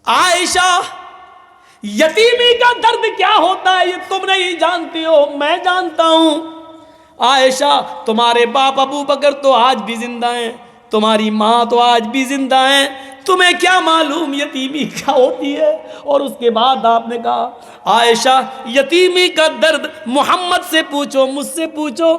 عائشہ یتیمی کا درد کیا ہوتا ہے یہ تم نہیں جانتی ہو، میں جانتا ہوں۔ عائشہ تمہارے باپ ابو بکر تو آج بھی زندہ ہیں، تمہاری ماں تو آج بھی زندہ ہیں، تمہیں کیا معلوم یتیمی کیا ہوتی ہے؟ اور اس کے بعد آپ نے کہا عائشہ یتیمی کا درد محمد سے پوچھو، مجھ سے پوچھو۔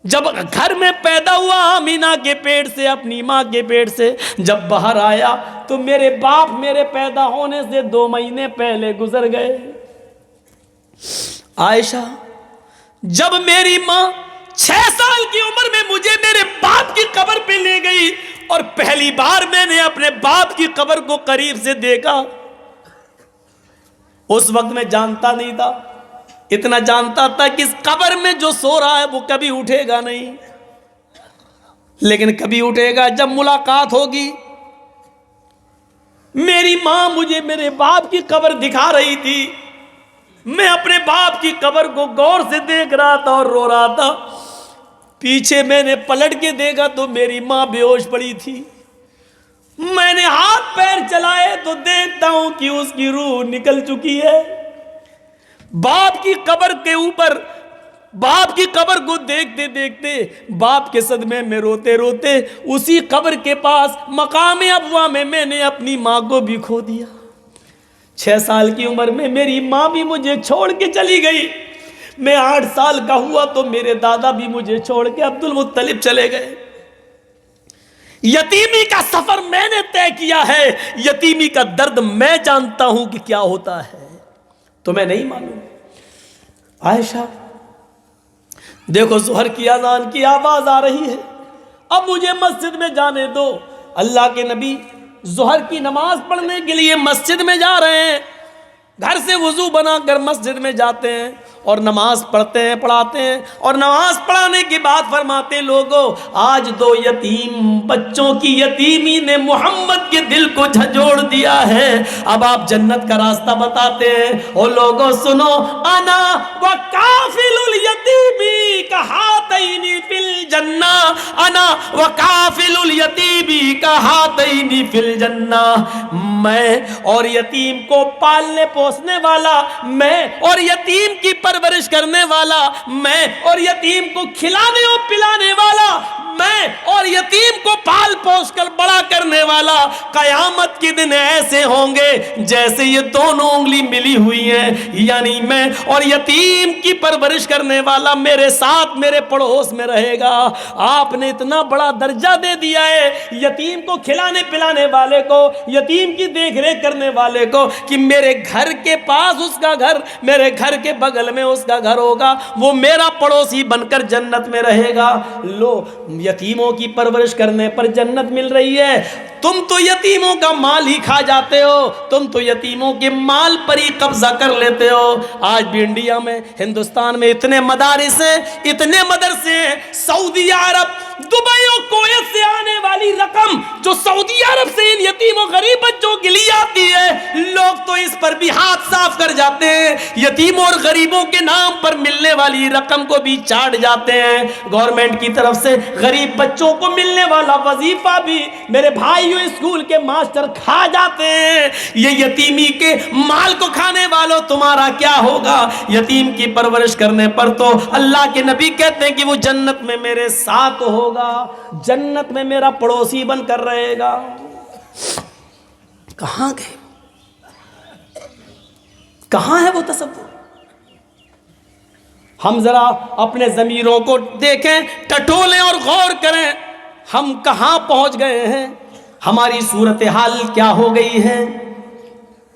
جب گھر میں پیدا ہوا آمینہ کے پیٹ سے، اپنی ماں کے پیٹ سے جب باہر آیا تو میرے باپ میرے پیدا ہونے سے 2 مہینے پہلے گزر گئے۔ عائشہ جب میری ماں 6 سال کی عمر میں مجھے میرے باپ کی قبر پہ لے گئی اور پہلی بار میں نے اپنے باپ کی قبر کو قریب سے دیکھا، اس وقت میں جانتا نہیں تھا، اتنا جانتا تھا کہ اس قبر میں جو سو رہا ہے وہ کبھی اٹھے گا نہیں، لیکن کبھی اٹھے گا جب ملاقات ہوگی۔ میری ماں مجھے میرے باپ کی قبر دکھا رہی تھی، میں اپنے باپ کی قبر کو غور سے دیکھ رہا تھا اور رو رہا تھا۔ پیچھے میں نے پلٹ کے دیکھا تو میری ماں بے ہوش پڑی تھی۔ میں نے ہاتھ پیر چلائے تو دیکھتا ہوں کہ اس کی روح نکل چکی ہے۔ باپ کی قبر کے اوپر، باپ کی قبر کو دیکھتے دیکھتے، باپ کے صدمے میں روتے روتے اسی قبر کے پاس مقام ابوا میں نے اپنی ماں کو بھی کھو دیا۔ 6 سال کی عمر میں میری ماں بھی مجھے چھوڑ کے چلی گئی۔ میں 8 سال کا ہوا تو میرے دادا بھی مجھے چھوڑ کے عبد المطلب چلے گئے۔ یتیمی کا سفر میں نے طے کیا ہے، یتیمی کا درد میں جانتا ہوں کہ کیا ہوتا ہے، تمہیں نہیں معلوم۔ عائشہ دیکھو ظہر کی اذان کی آواز آ رہی ہے، اب مجھے مسجد میں جانے دو۔ اللہ کے نبی ظہر کی نماز پڑھنے کے لیے مسجد میں جا رہے ہیں، گھر سے وضو بنا کر مسجد میں جاتے ہیں اور نماز پڑھتے ہیں، پڑھاتے ہیں، اور نماز پڑھانے کے بعد فرماتے ہیں لوگوں آج 2 یتیم بچوں کی یتیمی نے محمد کے دل کو جھنجھوڑ دیا ہے، اب آپ جنت کا راستہ بتاتے ہیں۔ او لوگوں سنو، انا وکافل الیتیمی کہاتین فی الجنہ، انا وکافل الیتیمی کہاتین فی الجنہ، میں اور یتیم کو پالنے پوسنے والا، میں اور یتیم کی پرورش کرنے والا، میں اور یتیم کو کھلانے اور پلانے والا، میں اور یتیم کو پال پوس کر بڑا کرنے والا، قیامت کے دن ایسے ہوں گے جیسے یہ دونوں انگلی ملی ہوئی ہیں، یعنی میں اور یتیم کی پرورش کرنے والا میرے ساتھ میرے پڑوس میں رہے گا۔ آپ نے اتنا بڑا درجہ دے دیا ہے یتیم کو کھلانے پلانے والے کو، یتیم کی دیکھ ریکھ کرنے والے کو، کہ میرے گھر کے پاس اس کا گھر، میرے گھر کے بغل میں اس کا گھر ہوگا، وہ میرا پڑوسی بن کر جنت میں رہے گا۔ لو یتیموں کی پرورش کرنے پر جنت مل رہی ہے، تم تو یتیموں کا مال ہی کھا جاتے ہو، تم تو یتیموں کے مال پر ہی قبضہ کر لیتے ہو۔ آج بھی انڈیا میں، ہندوستان میں اتنے مدارس ہیں، اتنے مدرسے ہیں، سعودی عرب، دبئی اور کویت سے آنے والی رقم جو سعودی عرب سے ان یتیم و غریب بچوں کے لیے آتی ہے، لوگ تو اس پر بھی ہاتھ صاف کر جاتے ہیں، یتیموں اور غریبوں کے نام پر ملنے والی رقم کو بھی چاٹ جاتے ہیں۔ گورنمنٹ کی طرف سے غریب بچوں کو ملنے والا وظیفہ بھی میرے بھائیوں اسکول کے ماسٹر کھا جاتے ہیں۔ یہ یتیمی کے مال کو کھانے والوں تمہارا کیا ہوگا؟ یتیم کی پرورش کرنے پر تو اللہ کے نبی کہتے ہیں کہ وہ جنت میں میرے ساتھ ہوگا، جنت میں میرا پڑوسی بن کر رہے گا۔ کہاں گئے؟ کہاں ہے وہ تصور؟ ہم ذرا اپنے ضمیروں کو دیکھیں، ٹٹولیں اور غور کریں، ہم کہاں پہنچ گئے ہیں، ہماری صورتحال کیا ہو گئی ہے۔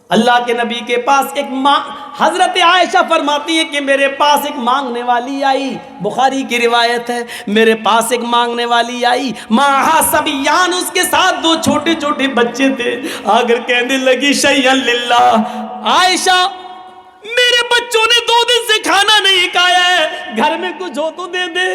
اللہ کے نبی کے پاس ایک ماں، حضرت عائشہ فرماتی ہے کہ میرے پاس ایک مانگنے والی آئی، بخاری کی روایت ہے، میرے پاس ایک مانگنے والی آئی، ماہا سبیان، اس کے ساتھ 2 چھوٹے چھوٹے بچے تھے، آ کر کہنے لگی شیئن للہ، عائشہ میرے بچوں نے 2 دن سے کھانا نہیں کھایا ہے، گھر میں کچھ ہو تو دے دے،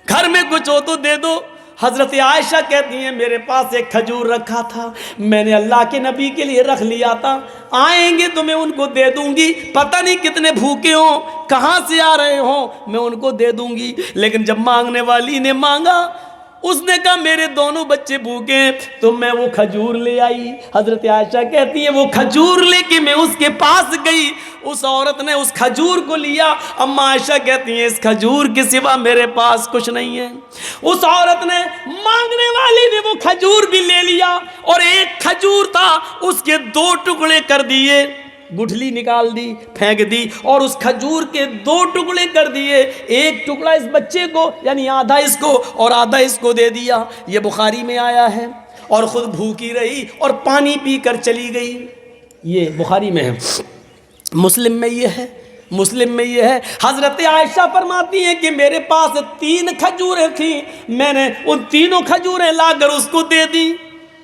گھر میں کچھ ہو تو دے دو۔ حضرت عائشہ کہتی ہیں میرے پاس ایک کھجور رکھا تھا، میں نے اللہ کے نبی کے لیے رکھ لیا تھا، آئیں گے تو میں ان کو دے دوں گی، پتہ نہیں کتنے بھوکے ہوں، کہاں سے آ رہے ہوں، میں ان کو دے دوں گی۔ لیکن جب مانگنے والی نے مانگا اس نے کہا میرے دونوں بچے بھوکے ہیں، تو میں وہ کھجور لے آئی۔ حضرت عائشہ کہتی ہے وہ کھجور لے کے میں اس کے پاس گئی، اس عورت نے اس کھجور کو لیا۔ اما عائشہ کہتی ہیں اس کھجور کے سوا میرے پاس کچھ نہیں ہے۔ اس عورت نے، مانگنے والی نے وہ کھجور بھی لے لیا، اور ایک کھجور تھا اس کے 2 ٹکڑے کر دیے، گٹھلی نکال دی، پھینک دی، اور اس کھجور کے 2 ٹکڑے کر دیے، ایک ٹکڑا اس بچے کو یعنی آدھا اس کو اور آدھا اس کو دے دیا۔ یہ بخاری میں آیا ہے۔ اور خود بھوکی رہی اور پانی پی کر چلی گئی۔ یہ بخاری میں ہے، مسلم میں یہ ہے، مسلم میں یہ ہے۔ حضرت عائشہ فرماتی ہیں کہ میرے پاس 3 کھجوریں تھیں، میں نے ان تینوں کھجوریں لا کر اس کو دے دی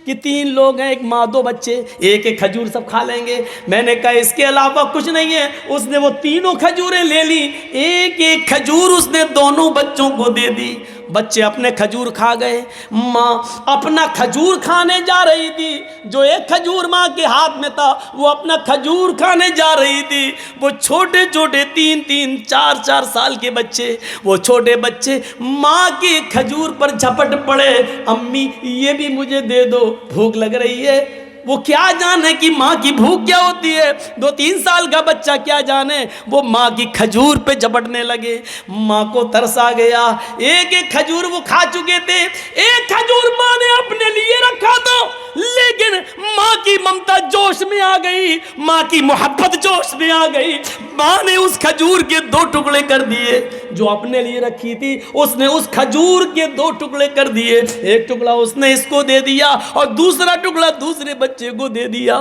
کہ 3 لوگ ہیں، ایک ماں 2 بچے، ایک ایک کھجور سب کھا لیں گے۔ میں نے کہا اس کے علاوہ کچھ نہیں ہے۔ اس نے وہ تینوں کھجوریں لے لی، ایک ایک کھجور اس نے دونوں بچوں کو دے دی۔ بچے اپنے کھجور کھا گئے، ماں اپنا کھجور کھانے جا رہی تھی۔ جو ایک کھجور ماں کے ہاتھ میں تھا وہ اپنا کھجور کھانے جا رہی تھی۔ وہ چھوٹے چھوٹے 3 4 سال کے بچے، وہ چھوٹے بچے ماں کے کھجور پر جھپٹ پڑے، امی یہ بھی مجھے دے دو، بھوک لگ رہی ہے۔ وہ کیا جانے کہ ماں کی بھوک کیا ہوتی ہے، 2-3 سال کا بچہ کیا جانے، وہ ماں کی کھجور پہ جھپٹنے لگے۔ ماں کو ترس آ گیا، ایک ایک کھجور وہ کھا چکے تھے، ایک کھجور ماں نے اپنے لیے رکھا تھا، لیکن ماں کی ممتا جوش میں آ گئی، ماں کی محبت جوش میں آ گئی۔ ماں نے اس کھجور کے 2 ٹکڑے کر دیے، جو اپنے لیے رکھی تھی اس نے اس کھجور کے 2 ٹکڑے کر دیے، ایک ٹکڑا اس نے اس کو دے دیا اور دوسرا ٹکڑا دوسرے بچے کو دے دیا،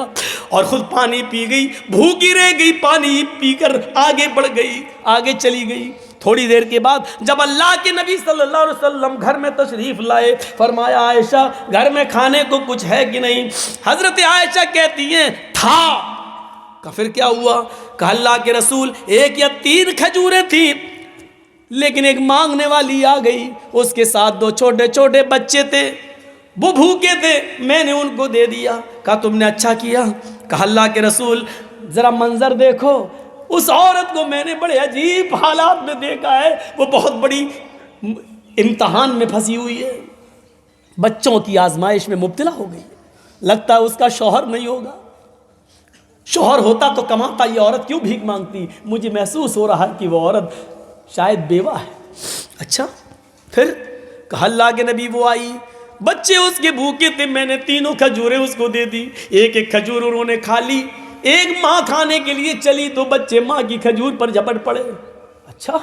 اور خود پانی پی گئی، بھوکی رہ گئی، پانی پی کر آگے بڑھ گئی، آگے چلی گئی۔ تھوڑی دیر کے بعد جب اللہ کے نبی صلی اللہ علیہ وسلم گھر میں تشریف لائے، فرمایا عائشہ گھر میں کھانے کو کچھ ہے کہ نہیں؟ حضرت عائشہ کہتی ہیں تھا۔ کہ پھر کیا ہوا؟ کہ اللہ کے رسول 1 یا 3 کھجوریں تھیں، لیکن ایک مانگنے والی آ گئی، اس کے ساتھ 2 چھوٹے چھوٹے بچے تھے، وہ بھوکے تھے، میں نے ان کو دے دیا۔ کہا تم نے اچھا کیا۔ کہا اللہ کے رسول ذرا منظر دیکھو، اس عورت کو میں نے بڑے عجیب حالات میں دیکھا ہے، وہ بہت بڑی امتحان میں پھنسی ہوئی ہے، بچوں کی آزمائش میں مبتلا ہو گئی، لگتا ہے اس کا شوہر نہیں ہوگا، شوہر ہوتا تو کماتا، یہ عورت کیوں بھیک مانگتی؟ مجھے محسوس ہو رہا ہے کہ وہ عورت شاید بیوہ ہے۔ اچھا پھر؟ کہا اللہ کے نبی وہ آئی، بچے اس کے بھوکے تھے، میں نے 3 کھجوریں اس کو دے دی، ایک ایک کھجور انہوں نے کھا لی، ایک ماں کھانے کے لیے چلی تو بچے ماں کی کھجور پر جھپٹ پڑے۔ اچھا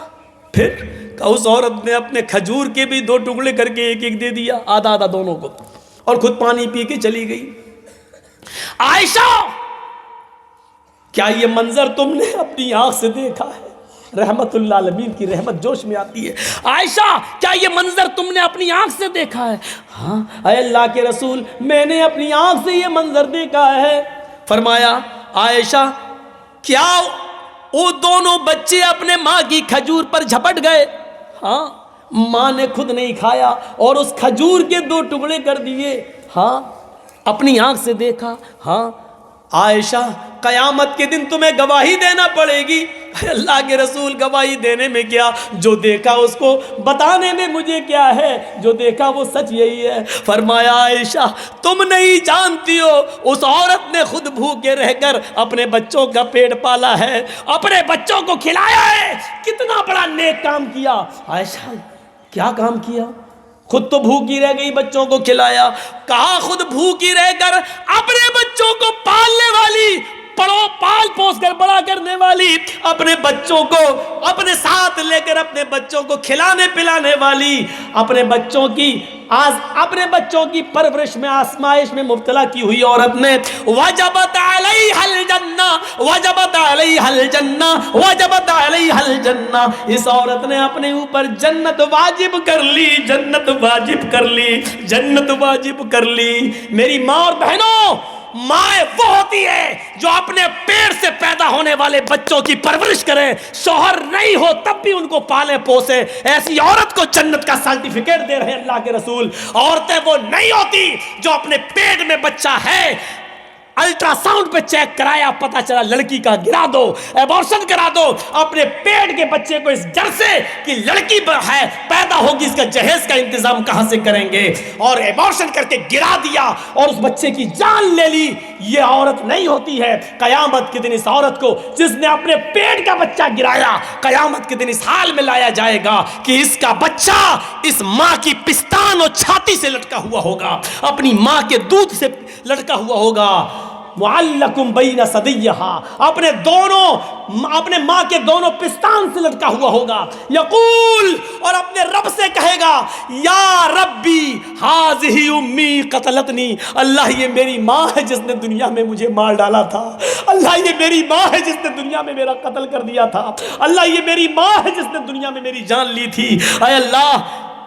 پھر؟ کہ اس عورت نے اپنے کھجور کے بھی 2 ٹکڑے کر کے ایک ایک دے دیا، آدھا آدھا دونوں کو، اور خود پانی پی کے چلی گئی۔ عائشہ کیا یہ منظر تم نے اپنی آنکھ سے دیکھا ہے؟ رحمت اللہ العالمین کی رحمت جوش میں آتی ہے۔ عائشہ کیا یہ منظر تم نے اپنی آنکھ سے دیکھا ہے؟ ہاں اے اللہ کے رسول میں نے اپنی آنکھ سے یہ منظر دیکھا ہے۔ فرمایا عائشہ کیا وہ دونوں بچے اپنے ماں کی کھجور پر جھپٹ گئے؟ ہاں، ماں نے خود نہیں کھایا اور اس کھجور کے 2 ٹکڑے کر دیے۔ ہاں، اپنی آنکھ سے دیکھا۔ ہاں عائشہ قیامت کے دن تمہیں گواہی دینا پڑے گی۔ اللہ کے رسول گواہی دینے میں کیا، جو دیکھا اس کو بتانے میں مجھے کیا ہے، جو دیکھا وہ سچ یہی ہے۔ فرمایا عائشہ تم نہیں جانتی ہو، اس عورت نے خود بھوکے رہ کر اپنے بچوں کا پیٹ پالا ہے، اپنے بچوں کو کھلایا ہے، کتنا بڑا نیک کام کیا۔ عائشہ کیا کام کیا؟ خود تو بھوکی رہ گئی، بچوں کو کھلایا۔ کہا خود بھوکی رہ کر اپنے بچوں کو پالنے والی، پال پوس کر بڑا کرنے والی، اپنے بچوں کو اپنے ساتھ لے کر اپنے بچوں کو کھلانے پلانے والی، اپنے بچوں کی پرورش میں آزمائش میں مبتلا کی ہوئی عورت نے وجبت علیہا الجنہ، وجبت علیہا الجنہ، وجبت علیہا الجنہ، اس عورت نے اپنے اوپر جنت واجب کر لی، جنت واجب کر لی، جنت واجب کر لی۔ میری ماں اور بہنوں، ماں وہ ہوتی ہے جو اپنے پیٹ سے پیدا ہونے والے بچوں کی پرورش کرے، شوہر نہیں ہو تب بھی ان کو پالے پوسے، ایسی عورت کو جنت کا سرٹیفکیٹ دے رہے ہیں اللہ کے رسول۔ عورتیں وہ نہیں ہوتی جو اپنے پیٹ میں بچہ ہے الٹرا ساؤنڈ پہ چیک کرایا, پتا چلا لڑکی کا گرا دو, ایبورشن کرا دو. اپنے پیٹ کے بچے کو اس ڈر سے کہ لڑکی ہے پیدا ہوگی, اس کا جہیز کا انتظام کہاں سے کریں گے, اور ایبورشن کر کے گرا دیا اور اس بچے کی جان لے لی. یہ عورت نہیں ہوتی ہے. قیامت کے دن اس عورت کو جس نے اپنے پیٹ کا بچہ گرایا, قیامت کے دن اس حال میں لایا جائے گا کہ اس کا بچہ اس ماں کی پستان اور چھاتی سے لٹکا ہوا ہوگا, اپنی ماں کے دودھ سے لٹکا ہوا ہوگا. معلقم بین ثدیہا, اپنے ماں کے دونوں پستان سے لٹکا ہوا ہوگا. یقول, اور اپنے رب سے کہے گا, یا ربی ہذہ امی قتلتنی, اللہ یہ میری ماں ہے جس نے دنیا میں مجھے مار ڈالا تھا, اللہ یہ میری ماں ہے جس نے دنیا میں میرا قتل کر دیا تھا, اللہ یہ میری ماں ہے جس نے دنیا میں میری جان لی تھی. اے اللہ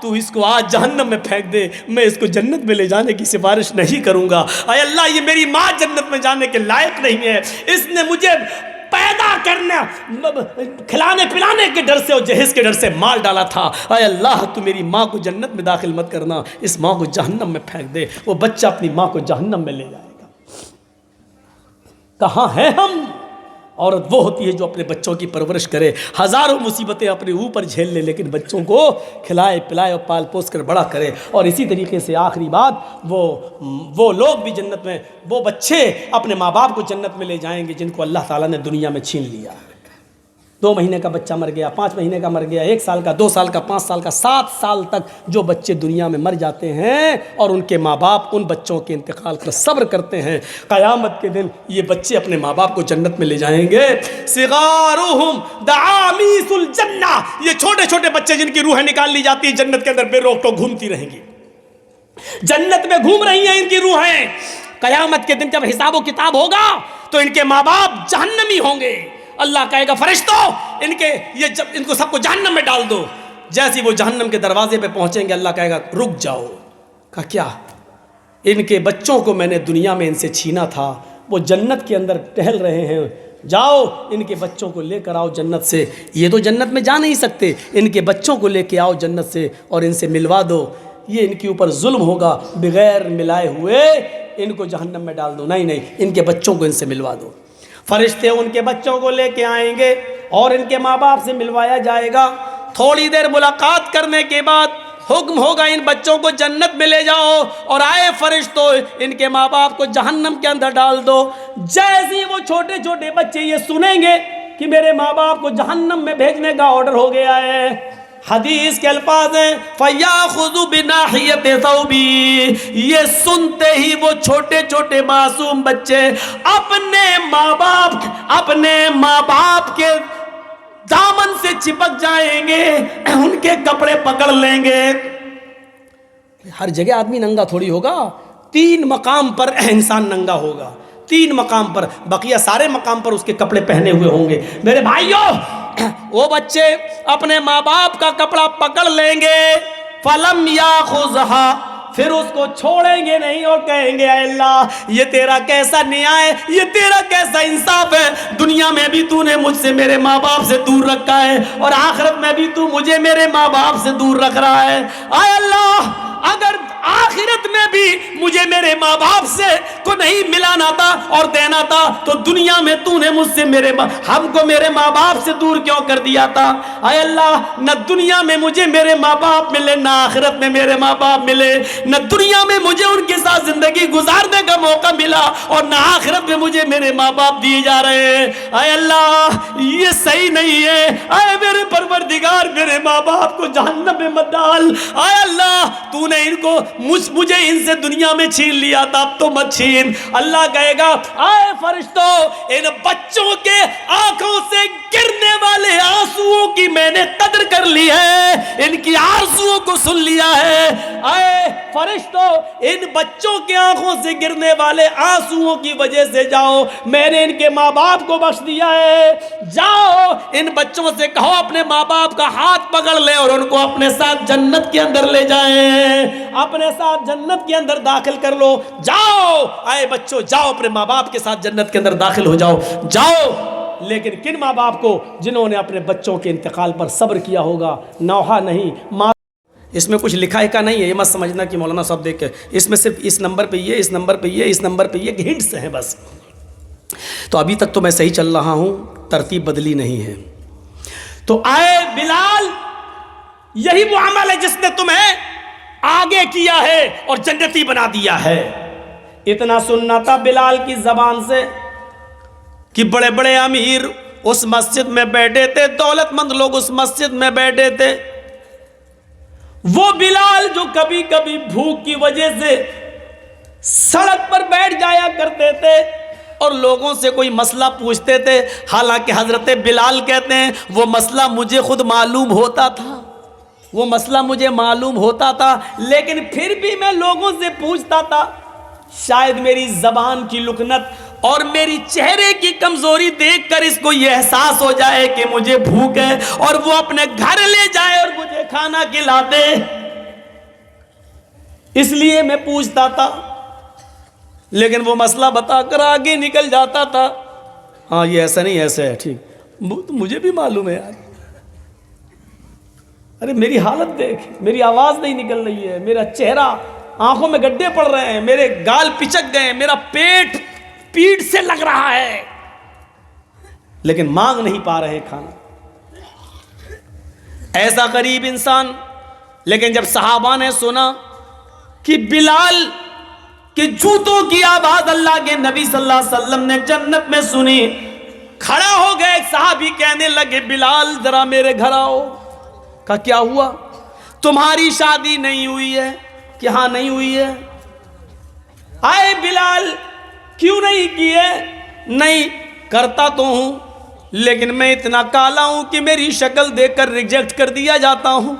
تو اس کو آج جہنم میں پھینک دے, میں اس کو جنت میں لے جانے کی سفارش نہیں کروں گا. اے اللہ یہ میری ماں جنت میں جانے کے لائق نہیں ہے, اس نے مجھے پیدا کرنا کھلانے پلانے کے ڈر سے اور جہیز کے ڈر سے مار ڈالا تھا. اے اللہ تو میری ماں کو جنت میں داخل مت کرنا, اس ماں کو جہنم میں پھینک دے. وہ بچہ اپنی ماں کو جہنم میں لے جائے گا. کہاں ہیں ہم؟ عورت وہ ہوتی ہے جو اپنے بچوں کی پرورش کرے, ہزاروں مصیبتیں اپنے اوپر جھیل لے, لیکن بچوں کو کھلائے پلائے اور پال پوس کر بڑا کرے. اور اسی طریقے سے آخری بات, وہ لوگ بھی جنت میں, وہ بچے اپنے ماں باپ کو جنت میں لے جائیں گے جن کو اللہ تعالیٰ نے دنیا میں چھین لیا. 2 مہینے کا بچہ مر گیا, 5 مہینے کا مر گیا, 1 سال کا, 2 سال کا, 5 سال کا, 7 سال تک جو بچے دنیا میں مر جاتے ہیں اور ان کے ماں باپ ان بچوں کے انتقال پر صبر کرتے ہیں, قیامت کے دن یہ بچے اپنے ماں باپ کو جنت میں لے جائیں گے. صغارہم دعامیس الجنہ, یہ چھوٹے چھوٹے بچے جن کی روحیں نکال لی جاتی ہیں جنت کے اندر بے روک ٹوک گھومتی رہیں گی, جنت میں گھوم رہی ہیں ان کی روحیں. قیامت کے دن جب حساب و کتاب ہوگا تو ان کے ماں باپ جہنمی ہوں گے. اللہ کہے گا فرشتوں ان کو سب کو جہنم میں ڈال دو. جیسے وہ جہنم کے دروازے پہ پہنچیں گے اللہ کہے گا رک جاؤ. کہا کیا؟ ان کے بچوں کو میں نے دنیا میں ان سے چھینا تھا, وہ جنت کے اندر ٹہل رہے ہیں, جاؤ ان کے بچوں کو لے کر آؤ جنت سے. یہ تو جنت میں جا نہیں سکتے, ان کے بچوں کو لے کے آؤ جنت سے اور ان سے ملوا دو. یہ ان کے اوپر ظلم ہوگا, بغیر ملائے ہوئے ان کو جہنم میں ڈال دو. نہیں, ان کے بچوں کو ان سے ملوا دو. فرشتے ان کے بچوں کو لے کے آئیں گے اور ان کے ماں باپ سے ملوایا جائے گا. تھوڑی دیر ملاقات کرنے کے بعد حکم ہوگا ان بچوں کو جنت میں لے جاؤ, اور آئے فرشتوں ان کے ماں باپ کو جہنم کے اندر ڈال دو. جیسے وہ چھوٹے چھوٹے بچے یہ سنیں گے کہ میرے ماں باپ کو جہنم میں بھیجنے کا آرڈر ہو گیا ہے, حدیث کے الفاظ ہیں فَيَأْخُذُ بِنَاحِيَةِ ثَوْبِهِ, یہ سنتے ہی وہ چھوٹے چھوٹے معصوم بچے اپنے ماں باپ کے دامن سے چپک جائیں گے, ان کے کپڑے پکڑ لیں گے. ہر جگہ آدمی ننگا تھوڑی ہوگا, 3 مقام پر انسان ننگا ہوگا, 3 مقام پر, بقیہ سارے مقام پر اس کے کپڑے پہنے ہوئے ہوں گے. میرے بھائیوں, وہ بچے اپنے ماں باپ کا کپڑا پکڑ لیں گے, فلم یاخذھا, پھر اس کو چھوڑیں گے نہیں اور کہیں گے اے اللہ یہ تیرا کیسا نیائے, یہ تیرا کیسا انصاف ہے, دنیا میں بھی تو نے مجھ سے میرے ماں باپ سے دور رکھا ہے اور آخرت میں بھی تو مجھے میرے ماں باپ سے دور رکھ رہا ہے. اے اللہ اگر آخرت میں بھی مجھے میرے ماں باپ سے کو نہیں ملانا تھا اور دینا تھا تو دنیا میں تو نے مجھ سے ہم کو میرے ماں باپ سے دور کیوں کر دیا تھا. اے اللہ نہ دنیا میں مجھے میرے ماں باپ ملے, نہ آخرت میں میرے ماں باپ ملے, نہ دنیا میں مجھے ان کے ساتھ زندگی گزارنے کا موقع ملا اور نہ آخرت میں مجھے میرے ماں باپ دیے جا رہے ہیں. اے اللہ یہ صحیح نہیں ہے, اے میرے پروردگار میرے ماں باپ کو جہنم میں مت ڈال. اے اللہ تو نے ان کو مجھے ان سے دنیا میں چھین لیا تھا, اب تو مت چھین. اللہ کہے گا اے فرشتوں ان بچوں کے آنکھوں سے گرنے والے آنسوؤں کی میں نے قدر کر لی ہے, ان کی آرزوؤں کو سن لیا ہے. اے فرشتوں ان بچوں کے آنکھوں سے گرنے والے آنسوؤں کی وجہ سے جاؤ, میں نے ان کے ماں باپ کو بخش دیا ہے. جاؤ ان بچوں سے کہو اپنے ماں باپ کا ہاتھ پکڑ لے اور ان کو اپنے ساتھ جنت کے اندر لے جائیں, اپنے ساتھ جنت کے اندر داخل کر لو. جاؤ اے بچوں جاؤ اپنے ماں باپ کے ساتھ جنت کے اندر داخل ہو جاؤ. جاؤ لیکن کن ماں باپ کو؟ جنہوں نے اپنے بچوں کے انتقال پر صبر کیا ہوگا, نوحہ نہیں, اس میں کچھ لکھا کا نہیں ہے، یہ مت سمجھنا کہ مولانا صاحب دیکھ کے، اس میں صرف اس نمبر پہ یہ، اس نمبر پہ یہ، اس نمبر پہ یہ ہنٹس ہیں بس. تو ابھی تک تو میں صحیح چل رہا ہوں، ترتیب بدلی نہیں ہے. تو آئے بلال، یہی وہ عمل ہے جس نے تمہیں آگے کیا ہے اور جنتی بنا دیا ہے. اتنا سننا تھا بلال کی زبان سے کہ بڑے بڑے امیر اس مسجد میں بیٹھے تھے، دولت مند لوگ اس مسجد میں بیٹھے تھے. وہ بلال جو کبھی کبھی بھوک کی وجہ سے سڑک پر بیٹھ جایا کرتے تھے اور لوگوں سے کوئی مسئلہ پوچھتے تھے، حالانکہ حضرت بلال کہتے ہیں وہ مسئلہ مجھے خود معلوم ہوتا تھا، وہ مسئلہ مجھے معلوم ہوتا تھا، لیکن پھر بھی میں لوگوں سے پوچھتا تھا. شاید میری زبان کی لکنت اور میری چہرے کی کمزوری دیکھ کر اس کو یہ احساس ہو جائے کہ مجھے بھوک ہے اور وہ اپنے گھر لے جائے اور مجھے کھانا کھلا دے. اس لیے میں پوچھتا تھا، لیکن وہ مسئلہ بتا کر آگے نکل جاتا تھا. ہاں یہ ایسا نہیں، ایسا ہے، ٹھیک، مجھے بھی معلوم ہے یار. ارے میری حالت دیکھ، میری آواز نہیں نکل رہی ہے، میرا چہرہ، آنکھوں میں گڈھے پڑ رہے ہیں، میرے گال پچک گئے، میرا پیٹ پیٹ سے لگ رہا ہے، لیکن مانگ نہیں پا رہے کھانا. ایسا غریب انسان. لیکن جب صحابہ نے سنا کہ بلال کہ جوتوں کی آواز اللہ کے نبی صلی اللہ علیہ وسلم نے جنت میں سنی، کھڑا ہو گئے. ایک صحابی کہنے لگے بلال ذرا میرے گھر آؤ. کہا کیا ہوا؟ تمہاری شادی نہیں ہوئی ہے؟ کہ ہاں نہیں ہوئی ہے. آئے بلال کیوں نہیں کی ہے؟ نہیں کرتا تو ہوں، لیکن میں اتنا کالا ہوں کہ میری شکل دیکھ کر ریجیکٹ کر دیا جاتا ہوں،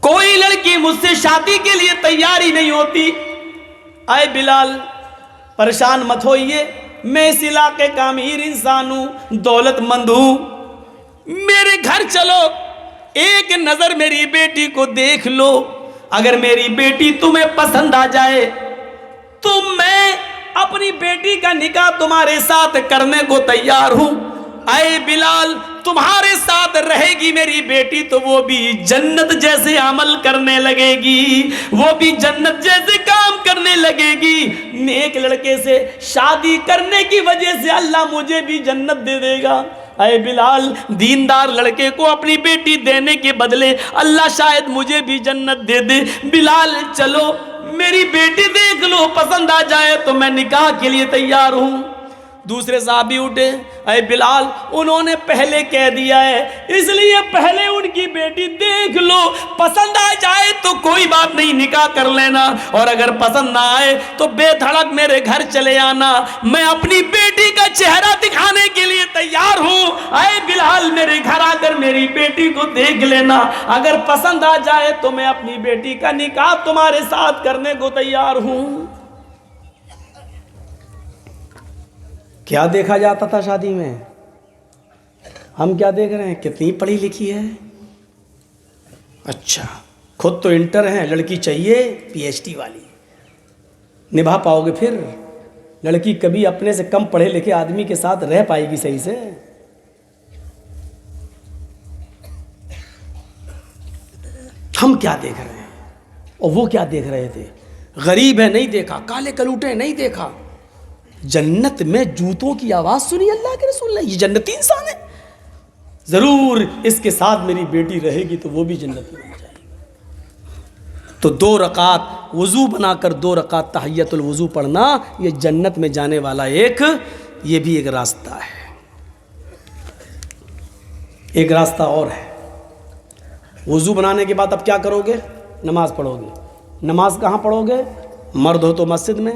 کوئی لڑکی مجھ سے شادی کے لیے تیار ہی نہیں ہوتی. آئے بلال پریشان مت ہوئیے، میں اس علاقے کا امیر انسان ہوں، دولت مند ہوں، میرے گھر چلو، ایک نظر میری بیٹی کو دیکھ لو، اگر میری بیٹی تمہیں پسند آ جائے تو میں اپنی بیٹی کا نکاح تمہارے ساتھ کرنے کو تیار ہوں. اے بلال تمہارے ساتھ رہے گی میری بیٹی تو وہ بھی جنت جیسے عمل کرنے لگے گی، وہ بھی جنت جیسے کام کرنے لگے گی. نیک لڑکے سے شادی کرنے کی وجہ سے اللہ مجھے بھی جنت دے دے گا. اے بلال دیندار لڑکے کو اپنی بیٹی دینے کے بدلے اللہ شاید مجھے بھی جنت دے دے. بلال چلو میری بیٹی دیکھ لو، پسند آ جائے تو میں نکاح کے لیے تیار ہوں. دوسرے صحابی اٹھے، اے بلال انہوں نے پہلے کہہ دیا ہے، اس لیے پہلے ان کی بیٹی دیکھ لو، پسند آ جائے تو کوئی بات نہیں نکاح کر لینا، اور اگر پسند نہ آئے تو بے دھڑک میرے گھر چلے آنا، میں اپنی بیٹی کا چہرہ دکھانے کے لیے تیار ہوں. اے بلال میرے گھر آ کر میری بیٹی کو دیکھ لینا، اگر پسند آ جائے تو میں اپنی بیٹی کا نکاح تمہارے ساتھ کرنے کو تیار ہوں. کیا دیکھا جاتا تھا شادی میں؟ ہم کیا دیکھ رہے ہیں؟ کتنی پڑھی لکھی ہے؟ اچھا خود تو انٹر ہیں، لڑکی چاہیے پی ایچ ڈی والی. نبھا پاؤ گے پھر؟ لڑکی کبھی اپنے سے کم پڑھے لکھے آدمی کے ساتھ رہ پائے گی صحیح سے؟ ہم کیا دیکھ رہے ہیں اور وہ کیا دیکھ رہے تھے؟ غریب ہے نہیں دیکھا، کالے کلوٹے نہیں دیکھا، جنت میں جوتوں کی آواز سنی اللہ کے رسول نے، یہ جنتی انسان ہے، ضرور اس کے ساتھ میری بیٹی رہے گی تو وہ بھی جنت میں جائے گی. تو 2 رکعت وضو بنا کر 2 رکعت تحیت الوضو پڑھنا، یہ جنت میں جانے والا یہ بھی ایک راستہ ہے. ایک راستہ اور ہے، وضو بنانے کے بعد اب کیا کرو گے؟ نماز پڑھو گے. نماز کہاں پڑھو گے؟ مرد ہو تو مسجد میں،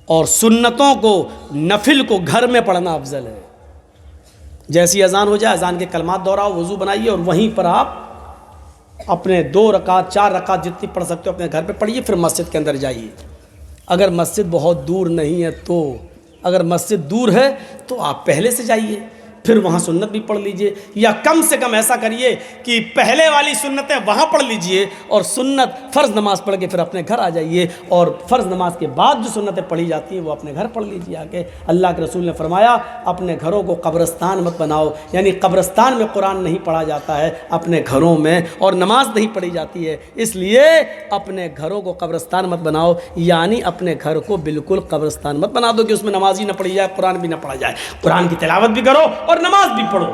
اور سنتوں کو نفل کو گھر میں پڑھنا افضل ہے. جیسی اذان ہو جائے اذان کے کلمات دہراؤ، وضو بنائیے اور وہیں پر آپ اپنے 2 رکعت 4 رکعت جتنی پڑھ سکتے ہو اپنے گھر پہ پڑھیے، پھر مسجد کے اندر جائیے. اگر مسجد بہت دور نہیں ہے تو، اگر مسجد دور ہے تو آپ پہلے سے جائیے، پھر وہاں سنت بھی پڑھ لیجئے، یا کم سے کم ایسا کریے کہ پہلے والی سنتیں وہاں پڑھ لیجئے اور سنت فرض نماز پڑھ کے پھر اپنے گھر آ جائیے، اور فرض نماز کے بعد جو سنتیں پڑھی جاتی ہیں وہ اپنے گھر پڑھ لیجئے آ کے۔ اللہ کے رسول نے فرمایا اپنے گھروں کو قبرستان مت بناؤ، یعنی قبرستان میں قرآن نہیں پڑھا جاتا ہے اپنے گھروں میں، اور نماز نہیں پڑھی جاتی ہے، اس لیے اپنے گھروں کو قبرستان مت بناؤ، یعنی اپنے گھر کو بالکل قبرستان مت بنا دو کہ اس میں نماز ہی نہ پڑھی جائے، قرآن بھی نہ پڑھا جائے، قرآن کی تلاوت بھی کرو اور نماز بھی پڑھو۔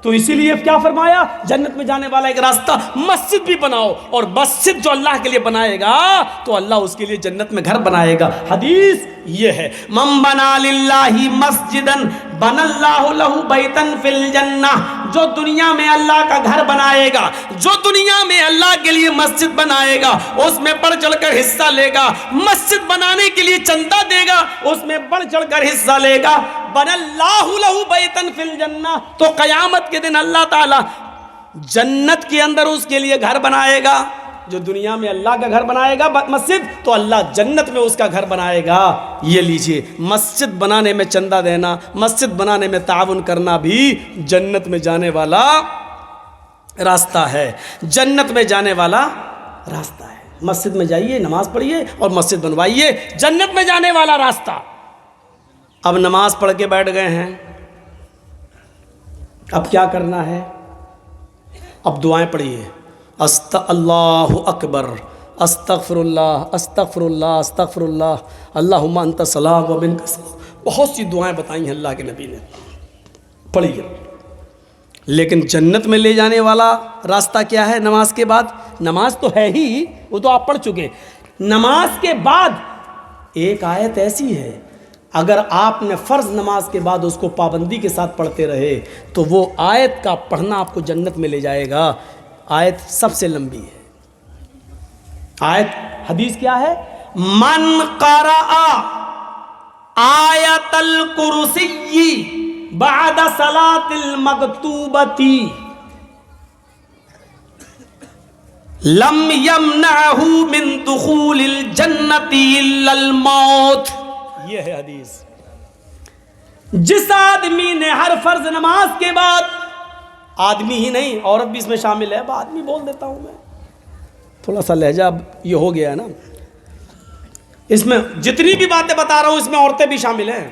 تو اسی لیے کیا فرمایا، جنت میں جانے والا ایک راستہ مسجد بھی بناؤ، اور مسجد جو اللہ کے لیے بنائے گا تو اللہ اس کے لیے جنت میں گھر بنائے گا۔ حدیث یہ ہے، من بنا للہ مسجدا بنا اللہ لہ بیتا فی الجنہ، جو دنیا میں اللہ کا گھر بنائے گا، جو دنیا میں اللہ کے لیے مسجد بنائے گا، اس میں بڑھ چڑھ کر حصہ لے گا، مسجد بنانے کے لیے چندہ دے گا، اس میں بڑھ چڑھ کر حصہ لے گا، بنا اللہ لہ بیتا فی الجنہ، تو قیامت کے دن اللہ تعالی جنت کے اندر اس کے لیے گھر بنائے گا۔ جو دنیا میں اللہ کا گھر بنائے گا مسجد، تو اللہ جنت میں اس کا گھر بنائے گا۔ یہ لیجئے، مسجد بنانے میں چندہ دینا، مسجد بنانے میں تعاون کرنا بھی جنت میں جانے والا راستہ ہے، جنت میں جانے والا راستہ ہے۔ مسجد میں جائیے، نماز پڑھیے اور مسجد بنوائیے، جنت میں جانے والا راستہ۔ اب نماز پڑھ کے بیٹھ گئے ہیں، اب کیا کرنا ہے؟ اب دعائیں پڑھیے، اللہ اکبر، استغفر اللہ استغفر اللہ استغفر اللہ، اللہم انت السلام و منک السلام، بہت سی دعائیں بتائی ہیں اللہ کے نبی نے، پڑھیے۔ لیکن جنت میں لے جانے والا راستہ کیا ہے نماز کے بعد؟ نماز تو ہے ہی، وہ تو آپ پڑھ چکے، نماز کے بعد ایک آیت ایسی ہے، اگر آپ نے فرض نماز کے بعد اس کو پابندی کے ساتھ پڑھتے رہے تو وہ آیت کا پڑھنا آپ کو جنت میں لے جائے گا۔ آیت سب سے لمبی ہے، آیت حدیث کیا ہے؟ من قرأ آیت الکرسی بعد صلاۃ المکتوبۃ لم یمنعہ من دخول الجنۃ الا الموت۔ یہ ہے حدیث۔ جس آدمی نے ہر فرض نماز کے بعد، آدمی ہی نہیں عورت بھی اس میں شامل ہے، اب آدمی بول دیتا ہوں میں، تھوڑا سا لہجہ اب یہ ہو گیا ہے نا، اس میں جتنی بھی باتیں بتا رہا ہوں اس میں عورتیں بھی شامل ہیں،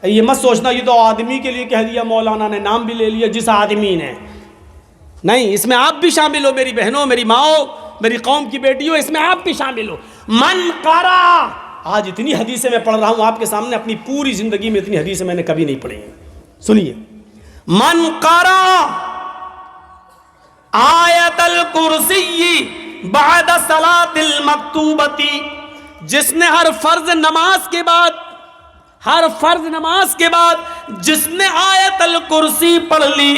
یہ مت سوچنا یہ تو آدمی کے لیے کہہ دیا، مولانا نے نام بھی لے لیا جس آدمی نے، نہیں، اس میں آپ بھی شامل ہو، میری بہنوں، میری ماؤں، میری قوم کی بیٹیوں، اس میں آپ بھی شامل ہو۔ من قرأ، آج اتنی حدیثیں میں پڑھ رہا ہوں آپ کے سامنے، اپنی پوری زندگی میں اتنی حدیثیں میں نے کبھی نہیں پڑھی ہیں، سنیے۔ من قرأ آیت الکرسی بعد صلاۃ المکتوبۃ، جس نے ہر فرض نماز کے بعد جس نے آیت الکرسی پڑھ لی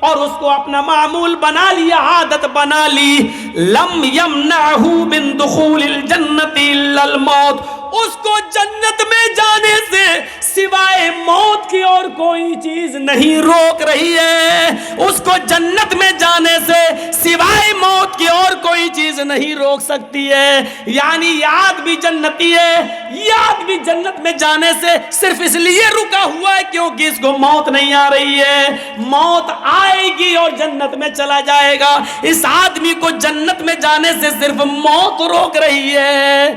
اور اس کو اپنا معمول بنا لیا، عادت بنا لی، لم یمنعہ من دخول الجنۃ الا الموت، اس کو جنت میں جانے سے سوائے موت کی اور کوئی چیز نہیں روک رہی ہے، اس کو جنت میں جانے سے سوائے موت کی اور کوئی چیز نہیں روک سکتی ہے۔ یعنی یہ آدمی جنتی ہے، یہ آدمی جنت میں جانے سے صرف اس لیے رکا ہوا ہے کیونکہ اس کو موت نہیں آ رہی ہے، موت آئے گی اور جنت میں چلا جائے گا۔ اس آدمی کو جنت میں جانے سے صرف موت روک رہی ہے،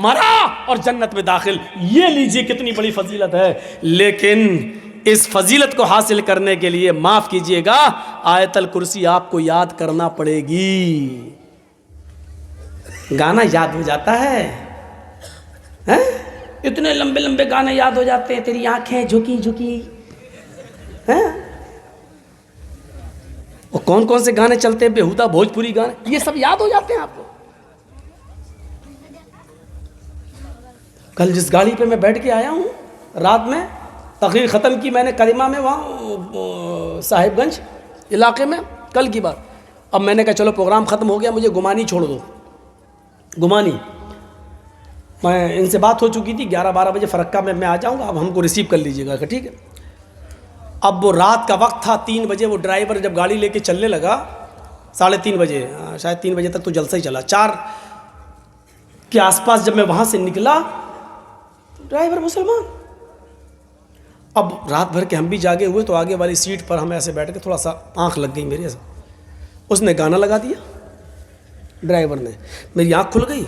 مرا اور جنت میں داخل۔ یہ لیجئے کتنی بڑی فضیلت ہے، لیکن اس فضیلت کو حاصل کرنے کے لیے معاف کیجئے گا آیت الکرسی آپ کو یاد کرنا پڑے گی۔ گانا یاد ہو جاتا ہے، اتنے لمبے لمبے گانے یاد ہو جاتے ہیں، تیری آنکھیں جھکی جھکی، اور کون کون سے گانے چلتے ہیں، بیہودہ بھوجپوری گانے، یہ سب یاد ہو جاتے ہیں آپ کو۔ کل جس گاڑی پہ میں بیٹھ کے آیا ہوں، رات میں تقریر ختم کی میں نے کریمہ میں، وہاں صاحب گنج علاقے میں، کل کی بات، اب میں نے کہا چلو پروگرام ختم ہو گیا، مجھے گمانی چھوڑ دو، گمانی، میں ان سے بات ہو چکی تھی 11-12 بجے فرقہ میں آ جاؤں گا، اب ہم کو ریسیو کر لیجیے گا، ٹھیک ہے۔ اب وہ رات کا وقت تھا، 3 بجے وہ ڈرائیور جب گاڑی لے کے چلنے لگا، 3:30 بجے، شاید 3 بجے تک تو جلسہ ہی چلا، 4 کے آس پاس جب میں وہاں سے نکلا، ڈرائیور مسلمان، اب رات بھر کے ہم بھی جاگے ہوئے، تو آگے والی سیٹ پر ہم ایسے بیٹھ کے تھوڑا سا آنکھ لگ گئی میری ایسا، اس نے گانا لگا دیا ڈرائیور نے، میری آنکھ کھل گئی.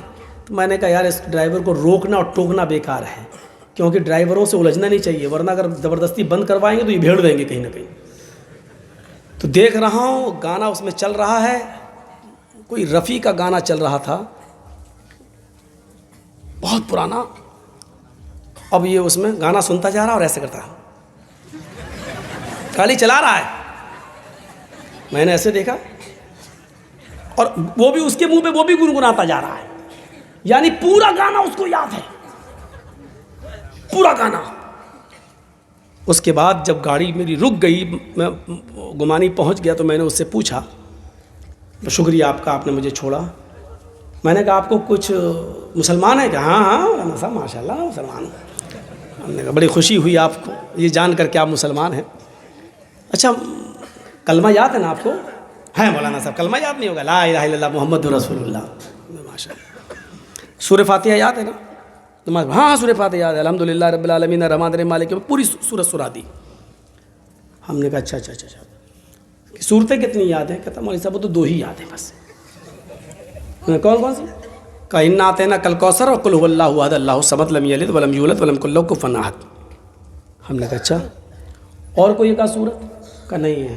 تو میں نے کہا یار اس ڈرائیور کو روکنا اور ٹوکنا بیکار ہے، کیونکہ ڈرائیوروں سے الجھنا نہیں چاہیے، ورنہ اگر زبردستی بند کروائیں گے تو یہ بھیڑ دیں گے کہیں نہ کہیں. تو دیکھ رہا ہوں گانا اس میں چل رہا ہے، کوئی رفیع کا گانا چل رہا تھا بہت پرانا. اب یہ اس میں گانا سنتا جا رہا اور ایسے کرتا ہے، گاڑی چلا رہا ہے. میں نے ایسے دیکھا، اور وہ بھی اس کے منہ پہ وہ بھی گنگناتا جا رہا ہے، یعنی پورا گانا اس کو یاد ہے، پورا گانا. اس کے بعد جب گاڑی میری رک گئی، میں گمانی پہنچ گیا، تو میں نے اس سے پوچھا شکریہ آپ کا، آپ نے مجھے چھوڑا. میں نے کہا آپ کو کچھ مسلمان ہے کہ؟ ہاں ہاں مولانا صاحب ماشاء اللہ مسلمان ہوں. ہم نے کہا بڑی خوشی ہوئی آپ کو یہ جان کر کے آپ مسلمان ہیں. اچھا کلمہ یاد ہے نا آپ کو؟ ہے مولانا صاحب کلمہ یاد نہیں ہوگا؟ لا الہ الا اللہ محمد رسول اللہ. ماشاء اللہ. سورہ فاتحہ یاد ہے نا؟ ہاں سورہ فاتحہ یاد ہے، الحمدللہ رب العالمین الرحمن الرحیم مالک، پوری سورت سنا دی. ہم نے کہا اچھا صورتیں کتنی یاد ہیں؟ کہتا مولوی صاحب وہ تو 2 ہی یاد ہیں بس. کون سی؟ کہا انا اعطیناک کل کوثر اور قل هو اللہ احد اللہ الصمد لم یلد ولم یولد ولم یکن له کفوا احد. ہم نے کہا اچھا اور کوئی ایک صورت؟ کہا نہیں ہے.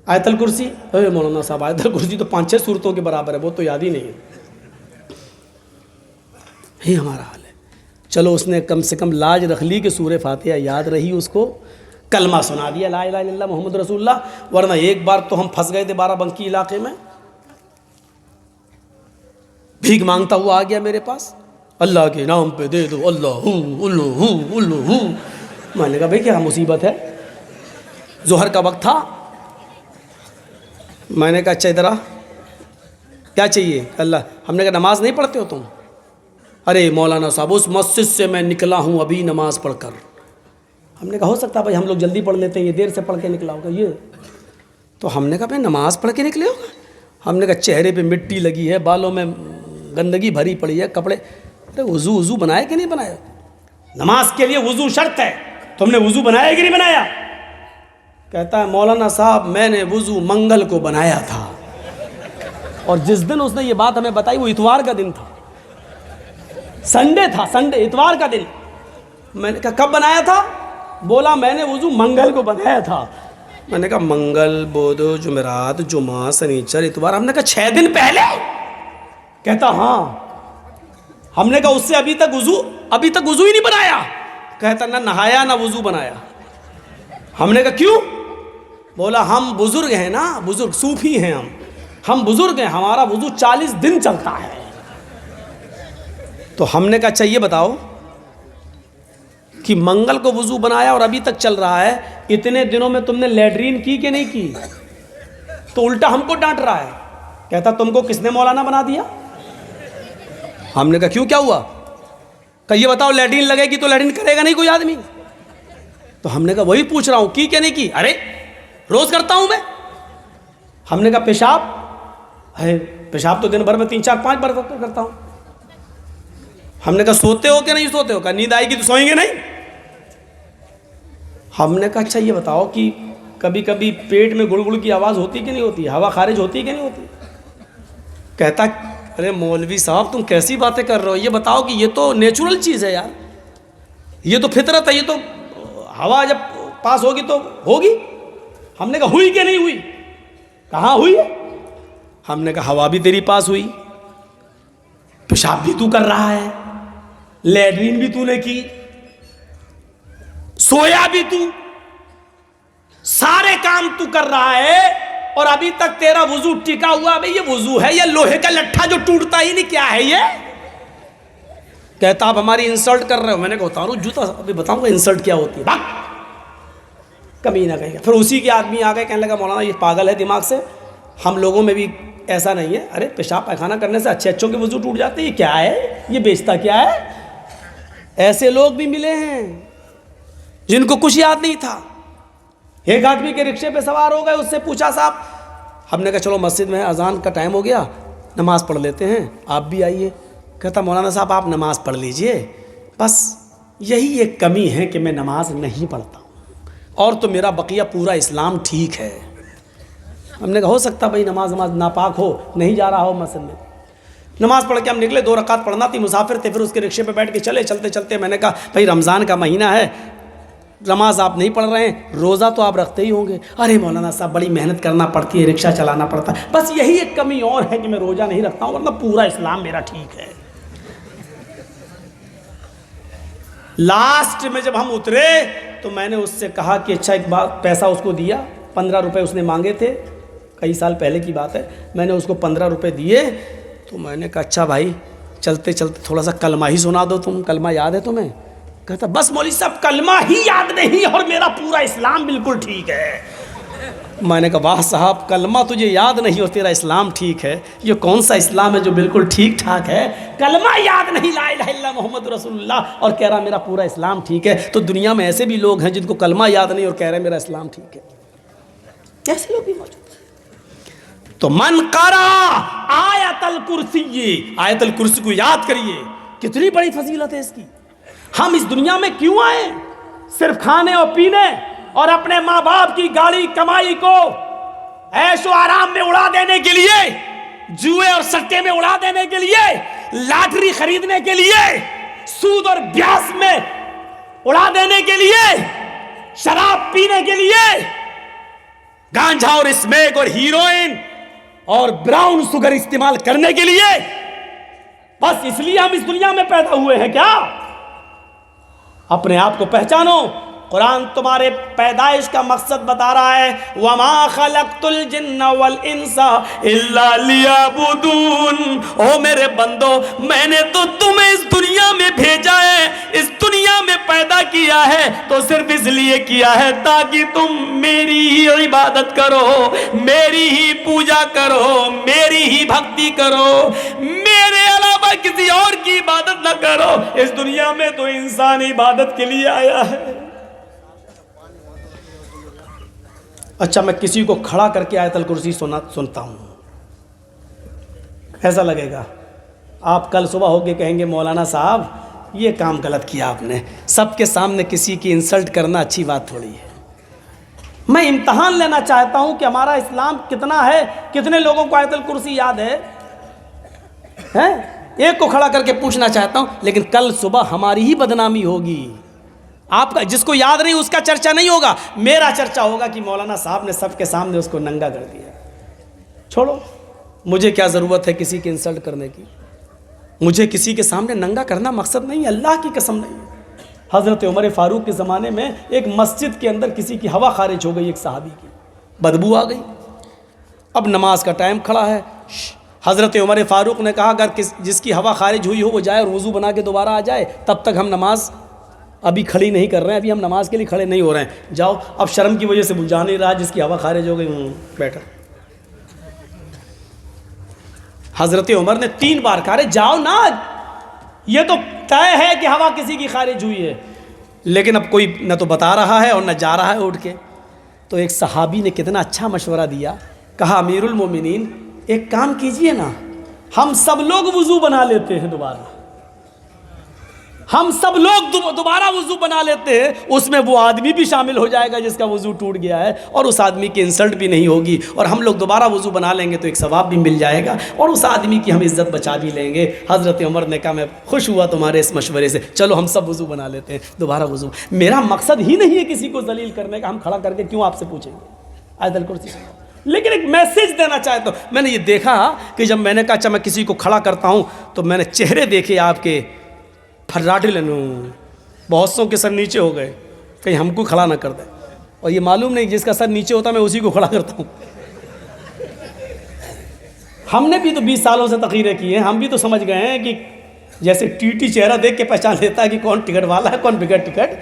آیت الکرسی؟ اے مولانا صاحب آیت الکرسی تو 5-6 صورتوں کے برابر ہے، وہ تو یاد ہی نہیں ہے. یہی ہمارا حال ہے. چلو اس نے کم سے کم لاج رکھ لی کہ سورہ فاتحہ یاد رہی، اس کو کلمہ سنا دیا لا الہ الا اللہ محمد رسول اللہ. ورنہ ایک بار تو ہم پھنس گئے تھے بارہ بنکی علاقے میں، بھیک مانگتا ہوا آ گیا میرے پاس، اللہ کے نام پہ دے دو اللہ اللہ. میں نے کہا بھائی کیا مصیبت ہے؟ ظہر کا وقت تھا. میں نے کہا اچھا ادھر آ، کیا چاہیے؟ اللہ. ہم نے کہا نماز نہیں پڑھتے ہو تم؟ ارے مولانا صاحب اس مسجد سے میں نکلا ہوں ابھی نماز پڑھ کر. ہم نے کہا ہو سکتا ہے بھائی ہم لوگ جلدی پڑھ لیتے ہیں، یہ دیر سے پڑھ کے نکلا ہوگا یہ. تو ہم نے کہا بھائی نماز پڑھ کے نکلے ہو؟ ہم نے کہا چہرے پہ مٹی لگی ہے، بالوں میں گندگی بھری پڑی ہے، کپڑے. ارے وضو بنایا کہ نہیں بنایا؟ نماز کے لیے وضو شرط ہے، تم نے وضو بنایا کہ نہیں بنایا؟ کہتا ہے مولانا صاحب میں نے وضو منگل کو بنایا تھا. اور جس دن اس نے یہ بات ہمیں بتائی وہ اتوار کا دن تھا، سنڈے تھا، سنڈے اتوار کا دن. میں نے کہا کب بنایا تھا؟ بولا میں نے وضو منگل کو بنایا تھا. میں نے کہا منگل بدھ جمعرات جمعہ سنیچر اتوار. ہم نے کہا 6 دن پہلے؟ کہتا ہاں. ہم نے کہا اس سے ابھی تک وضو ہی نہیں بنایا؟ کہتا نہ نہایا نہ وضو بنایا. ہم نے کہا کیوں؟ بولا ہم بزرگ ہیں نا، بزرگ صوفی ہیں ہم بزرگ ہیں، ہمارا وضو 40 دن چلتا ہے. تو ہم نے کہا اچھا یہ بتاؤ کہ منگل کو وضو بنایا اور ابھی تک چل رہا ہے، اتنے دنوں میں تم نے لیٹرین کی کہ نہیں کی؟ تو الٹا ہم کو ڈانٹ رہا ہے. کہتا تم کو کس نے مولانا بنا دیا؟ ہم نے کہا کیوں کیا ہوا؟ کہ یہ بتاؤ لیٹرین لگے گی تو لیٹرین کرے گا نہیں کوئی آدمی؟ تو ہم نے کہا وہی پوچھ رہا ہوں کی کہ نہیں کی؟ ارے روز کرتا ہوں میں. ہم نے کہا پیشاب ہے؟ پیشاب تو دن بھر میں 3-4-5 بار کرتا ہوں. ہم نے کہا سوتے ہو کہ نہیں سوتے ہو؟ کہا نیند آئے گی تو سوئیں گے نہیں. ہم نے کہا اچھا یہ بتاؤ کہ کبھی کبھی پیٹ میں گڑ گڑ کی آواز ہوتی کہ نہیں ہوتی؟ ہوا خارج ہوتی کہ نہیں ہوتی؟ کہتا ارے مولوی صاحب تم کیسی باتیں کر رہے ہو، یہ بتاؤ کہ یہ تو نیچرل چیز ہے یار، یہ تو فطرت ہے، یہ تو ہوا جب پاس ہوگی تو ہوگی. ہم نے کہا ہوئی کہ نہیں ہوئی؟ کہاں ہوئی ہے؟ ہم نے کہا ہوا بھی تیری پاس ہوئی، پیشاب بھی تو کر رہا ہے، لیٹرین بھی تو نے کی، سویا بھی تو، سارے کام تو کر رہا ہے، اور ابھی تک تیرا وضو ٹکا ہوا. بھئی یہ وضو ہے یا لوہے کا لٹھا جو ٹوٹتا ہی نہیں؟ کیا ہے یہ؟ کہتا آپ ہماری انسلٹ کر رہے ہو. میں نے کہا اتارو جوتا، ابھی بتاؤں گا انسلٹ کیا ہوتی ہے. بھاگ کمی نہ کہیں گا. پھر اسی کے آدمی آ گئے کہنے لگا مولانا یہ پاگل ہے دماغ سے، ہم لوگوں میں بھی ایسا نہیں ہے. ارے پیشاب پائخانہ کرنے سے اچھے اچھوں کے وضو ٹوٹ جاتے ہیں، یہ کیا ہے؟ یہ بیچتا کیا ہے؟ ایسے لوگ بھی ملے ہیں جن کو کچھ یاد نہیں تھا. ایک آدمی کے رکشے پہ سوار ہو گئے، اس سے پوچھا صاحب. ہم نے کہا چلو مسجد میں اذان کا ٹائم ہو گیا، نماز پڑھ لیتے ہیں، آپ بھی آئیے. کہتا مولانا صاحب آپ نماز پڑھ لیجئے، بس یہی ایک کمی ہے کہ میں نماز نہیں پڑھتا ہوں. اور تو میرا بقیہ پورا اسلام ٹھیک ہے۔ ہم نے کہا ہو سکتا بھائی نماز ناپاک ہو، نہیں جا رہا ہو مسجد میں۔ نماز پڑھ کے ہم نکلے، 2 رکعت پڑھنا تھی، مسافر تھے، پھر اس کے رکشے پہ بیٹھ کے چلے، چلتے چلتے میں نے کہا بھائی رمضان کا مہینہ ہے، نماز آپ نہیں پڑھ رہے ہیں، روزہ تو آپ رکھتے ہی ہوں گے۔ ارے مولانا صاحب بڑی محنت کرنا پڑتی ہے، رکشہ چلانا پڑتا ہے، بس یہی ایک کمی اور ہے کہ میں روزہ نہیں رکھتا ہوں، ورنہ پورا اسلام میرا ٹھیک ہے۔ لاسٹ میں جب ہم اترے تو میں نے اس سے کہا کہ اچھا ایک بات، پیسہ اس کو دیا، 15 روپے اس نے مانگے تھے، کئی سال پہلے کی بات ہے، میں نے اس کو 15 روپے دیے، تو میں نے کہا اچھا بھائی چلتے چلتے تھوڑا سا کلمہ ہی سنا دو، تم کلمہ یاد ہے تمہیں؟ کہتا بس مولوی صاحب کلمہ ہی یاد نہیں اور میرا پورا اسلام بالکل ٹھیک ہے۔ میں نے کہا واہ صاحب، کلمہ تجھے یاد نہیں اور تیرا اسلام ٹھیک ہے، یہ کون سا اسلام ہے جو بالکل ٹھیک ٹھاک ہے؟ کلمہ یاد نہیں، لا الہ الا اللہ محمد رسول اللہ، اور کہہ رہا میرا پورا اسلام ٹھیک ہے۔ تو دنیا میں ایسے بھی لوگ ہیں جن کو کلمہ یاد نہیں اور کہہ رہے میرا اسلام ٹھیک ہے، ایسے لوگ بھی موجود ہیں۔ تو من قرأ آیت الکرسی، آیت الکرسی کو یاد کریے، کتنی بڑی فضیلت ہے اس کی۔ ہم اس دنیا میں کیوں آئے؟ صرف کھانے اور پینے اور اپنے ماں باپ کی گاڑی کمائی کو عیش و آرام میں اڑا دینے کے لیے، جوئے اور سٹے میں اڑا دینے کے لیے، لاٹری خریدنے کے لیے، سود اور بیاس میں اڑا دینے کے لیے، شراب پینے کے لیے، گانجا اور اسمیک اور ہیروئن اور براؤن سگر استعمال کرنے کے لیے، بس اس لیے ہم اس دنیا میں پیدا ہوئے ہیں کیا؟ اپنے آپ کو پہچانو۔ قرآن تمہارے پیدائش کا مقصد بتا رہا ہے، وَمَا خَلَقْتُ الْجِنَّ وَالْإِنسَ إِلَّا لِيَعْبُدُونَ، او میرے بندو میں نے تو تمہیں اس دنیا میں بھیجا ہے، اس دنیا میں پیدا کیا ہے تو صرف اس لیے کیا ہے تاکہ تم میری ہی عبادت کرو، میری ہی پوجا کرو، میری ہی بھکتی کرو، میرے علاوہ کسی اور کی عبادت نہ کرو۔ اس دنیا میں تو انسان عبادت کے لیے آیا ہے۔ اچھا میں کسی کو کھڑا کر کے آیت الکرسی سنتا ہوں، ایسا لگے گا؟ آپ کل صبح ہو کے کہیں گے مولانا صاحب یہ کام غلط کیا آپ نے، سب کے سامنے کسی کی انسلٹ کرنا اچھی بات تھوڑی ہے۔ میں امتحان لینا چاہتا ہوں کہ ہمارا اسلام کتنا ہے، کتنے لوگوں کو آیت الکرسی یاد ہے؟ ایک کو کھڑا کر کے پوچھنا چاہتا ہوں، لیکن کل صبح ہماری ہی بدنامی ہوگی۔ آپ کا جس کو یاد نہیں اس کا چرچا نہیں ہوگا، میرا چرچا ہوگا کہ مولانا صاحب نے سب کے سامنے اس کو ننگا کر دیا۔ چھوڑو، مجھے کیا ضرورت ہے کسی کی انسلٹ کرنے کی؟ مجھے کسی کے سامنے ننگا کرنا مقصد نہیں ہے، اللہ کی قسم نہیں ہے۔ حضرت عمر فاروق کے زمانے میں ایک مسجد کے اندر کسی کی ہوا خارج ہو گئی، ایک صحابی کی بدبو آ گئی۔ اب نماز کا ٹائم کھڑا ہے، حضرت عمر فاروق نے کہا اگر جس کی ہوا خارج ہوئی ہو وہ جائے اور وضو بنا کے دوبارہ آ جائے، تب تک ہم نماز ابھی کھڑی نہیں کر رہے ہیں، ابھی ہم نماز کے لیے کھڑے نہیں ہو رہے ہیں، جاؤ۔ اب شرم کی وجہ سے جا نہیں رہا، جس کی ہوا خارج ہو گئی بیٹھا۔ حضرت عمر نے 3 بار کہا جاؤ نا، یہ تو طے ہے کہ ہوا کسی کی خارج ہوئی ہے، لیکن اب کوئی نہ تو بتا رہا ہے اور نہ جا رہا ہے اٹھ کے۔ تو ایک صحابی نے کتنا اچھا مشورہ دیا، کہا امیر المومنین ایک کام کیجئے نا، ہم سب لوگ وضو بنا لیتے ہیں دوبارہ، ہم سب لوگ دوبارہ وضو بنا لیتے ہیں، اس میں وہ آدمی بھی شامل ہو جائے گا جس کا وضو ٹوٹ گیا ہے، اور اس آدمی کی انسلٹ بھی نہیں ہوگی، اور ہم لوگ دوبارہ وضو بنا لیں گے تو ایک ثواب بھی مل جائے گا، اور اس آدمی کی ہم عزت بچا بھی لیں گے۔ حضرت عمر نے کہا میں خوش ہوا تمہارے اس مشورے سے، چلو ہم سب وضو بنا لیتے ہیں، دوبارہ وضو۔ میرا مقصد ہی نہیں ہے کسی کو ذلیل کرنے کا، ہم کھڑا کر کے کیوں آپ سے پوچھیں گے؟ آیت الکرسی سنو، لیکن ایک میسج دینا چاہتا ہوں۔ میں نے یہ دیکھا کہ جب میں نے کہا اچھا میں کسی کو کھڑا کرتا ہوں تو میں نے چہرے دیکھے آپ کے پھراٹے لنوں، بہت سوں کے سر نیچے ہو گئے، کہیں ہم کو کھڑا نہ کر دیں، اور یہ معلوم نہیں جس کا سر نیچے ہوتا میں اسی کو کھڑا کرتا ہوں۔ ہم نے بھی تو 20 سالوں سے تقریریں کی ہیں، ہم بھی تو سمجھ گئے ہیں کہ جیسے ٹی ٹی چہرہ دیکھ کے پہچان لیتا ہے کہ کون ٹکٹ والا ہے کون بغیر ٹکٹ،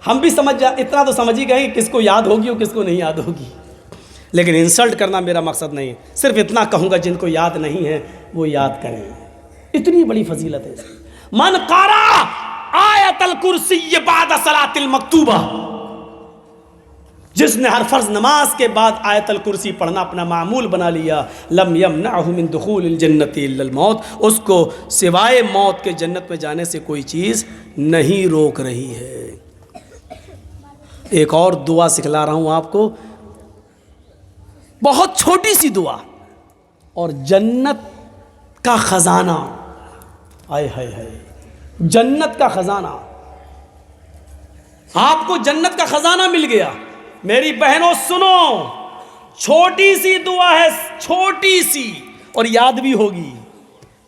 ہم بھی اتنا تو سمجھ ہی گئے کہ کس کو یاد ہوگی اور کس کو نہیں یاد ہوگی۔ لیکن انسلٹ کرنا میرا مقصد نہیں ہے، صرف اتنا کہوں گا جن کو یاد نہیں ہے وہ یاد کریں، اتنی بڑی فضیلت ہے۔ من قرأ آیت الکرسی بعد صلاۃ المکتوبہ، جس نے ہر فرض نماز کے بعد آیت الکرسی پڑھنا اپنا معمول بنا لیا، لم یمنعہ من دخول الجنۃ الا الموت، اس کو سوائے موت کے جنت میں جانے سے کوئی چیز نہیں روک رہی ہے۔ ایک اور دعا سکھلا رہا ہوں آپ کو، بہت چھوٹی سی دعا، اور جنت کا خزانہ، آئے ہائے ہائے، جنت کا خزانہ، آپ کو جنت کا خزانہ مل گیا۔ میری بہنوں سنو، چھوٹی سی دعا ہے، چھوٹی سی، اور یاد بھی ہوگی،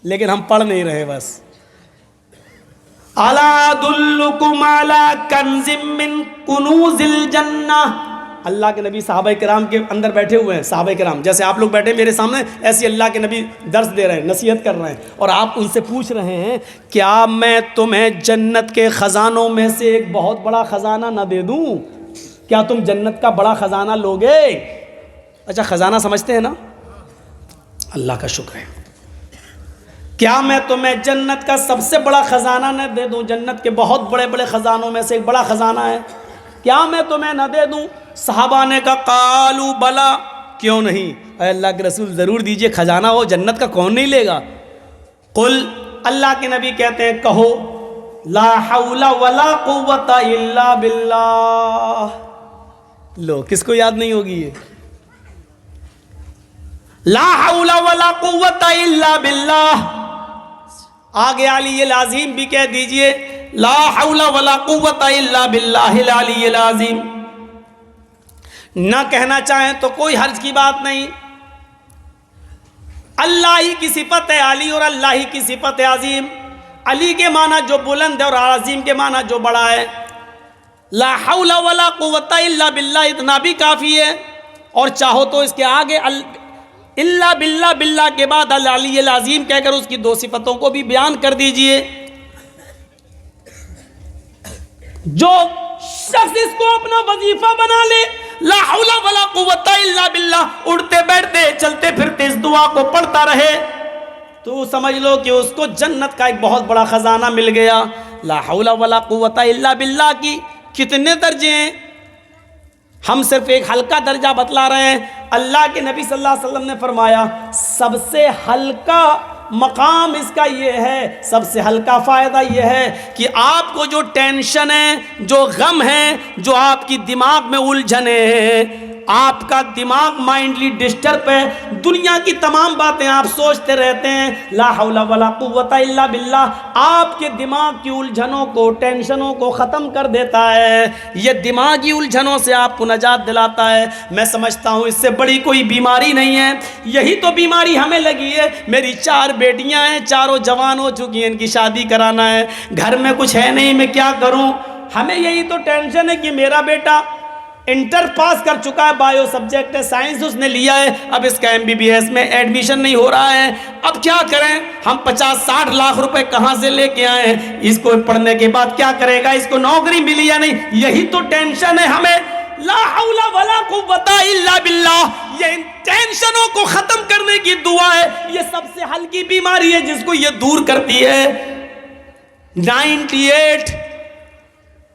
لیکن ہم پڑھ نہیں رہے بس۔ الا ادلکم علی کنز من کنوز الجنہ، اللہ کے نبی صحابہ کرام کے اندر بیٹھے ہوئے ہیں، صحابہ کرام جیسے آپ لوگ بیٹھے میرے سامنے، ایسے اللہ کے نبی درس دے رہے ہیں، نصیحت کر رہے ہیں، اور آپ ان سے پوچھ رہے ہیں کیا میں تمہیں جنت کے خزانوں میں سے ایک بہت بڑا خزانہ نہ دے دوں؟ کیا تم جنت کا بڑا خزانہ لوگے؟ اچھا خزانہ سمجھتے ہیں نا؟ اللہ کا شکر ہے۔ کیا میں تمہیں جنت کا سب سے بڑا خزانہ نہ دے دوں؟ جنت کے بہت بڑے بڑے خزانوں میں سے ایک بڑا خزانہ ہے، کیا میں تمہیں نہ دے دوں؟ صحابہ نے کہا قالوا بلا، کیوں نہیں اے اللہ کے رسول، ضرور دیجئے، خزانہ ہو جنت کا کون نہیں لے گا؟ قل، اللہ کے نبی کہتے ہیں کہو، لا حول ولا قوت الا باللہ۔ لو کس کو یاد نہیں ہوگی یہ؟ لا حول ولا قوت الا باللہ۔ آگے علی العظیم بھی کہہ دیجئے، لا حول ولا قوت الا باللہ العلی العظیم۔ نہ کہنا چاہیں تو کوئی حرج کی بات نہیں، اللہ ہی کی صفت ہے علی، اور اللہ ہی کی صفت ہے عظیم۔ علی کے معنی جو بلند ہے، اور عظیم کے معنی جو بڑا ہے۔ لا حول ولا قوت الا باللہ اتنا بھی کافی ہے، اور چاہو تو اس کے آگے الا باللہ، باللہ کے بعد العلی العظیم کہہ کر اس کی دو صفتوں کو بھی بیان کر دیجئے۔ جو شخص اس کو اپنا وظیفہ بنا لے، لا حول ولا قوت الا باللہ، اڑتے بیٹھتے چلتے پھرتے اس دعا کو پڑھتا رہے، تو سمجھ لو کہ اس کو جنت کا ایک بہت بڑا خزانہ مل گیا۔ لا حول ولا قوت الا باللہ کی کتنے درجے ہیں؟ ہم صرف ایک ہلکا درجہ بتلا رہے ہیں۔ اللہ کے نبی صلی اللہ علیہ وسلم نے فرمایا سب سے ہلکا مقام اس کا یہ ہے، سب سے ہلکا فائدہ یہ ہے کہ آپ کو جو ٹینشن ہے، جو غم ہے، جو آپ کی دماغ میں الجھنے ہیں، آپ کا دماغ مائنڈلی ڈسٹرب ہے، دنیا کی تمام باتیں آپ سوچتے رہتے ہیں، لا حول ولا قوت الا باللہ آپ کے دماغ کی الجھنوں کو، ٹینشنوں کو ختم کر دیتا ہے۔ یہ دماغی الجھنوں سے آپ کو نجات دلاتا ہے۔ میں سمجھتا ہوں اس سے بڑی کوئی بیماری نہیں ہے۔ یہی تو بیماری ہمیں لگی ہے۔ میری 4 بیٹیاں ہیں، چاروں جوان ہو چکی ہیں، ان کی شادی کرانا ہے، گھر میں کچھ ہے نہیں، میں کیا کروں؟ ہمیں یہی تو ٹینشن ہے کہ میرا بیٹا انٹر پاس کر چکا ہے، بایو سبجیکٹ ہے، سائنس اس نے لیا ہے، اب اس کا MBBS میں ایڈمیشن نہیں ہو رہا ہے، اب کیا کریں؟ ہم 50-60 لاکھ روپے کہاں سے لے کے آئے ہیں؟ اس کو پڑھنے کے بعد کیا کرے گا؟ اس کو نوکری ملی یا نہیں؟ یہی تو ٹینشن ہے ہمیں۔ لا حول ولا قوت الا باللہ، یہ ان ٹینشنوں کو ختم کرنے کی دعا ہے۔ یہ سب سے ہلکی بیماری ہے جس کو یہ دور کرتی ہے۔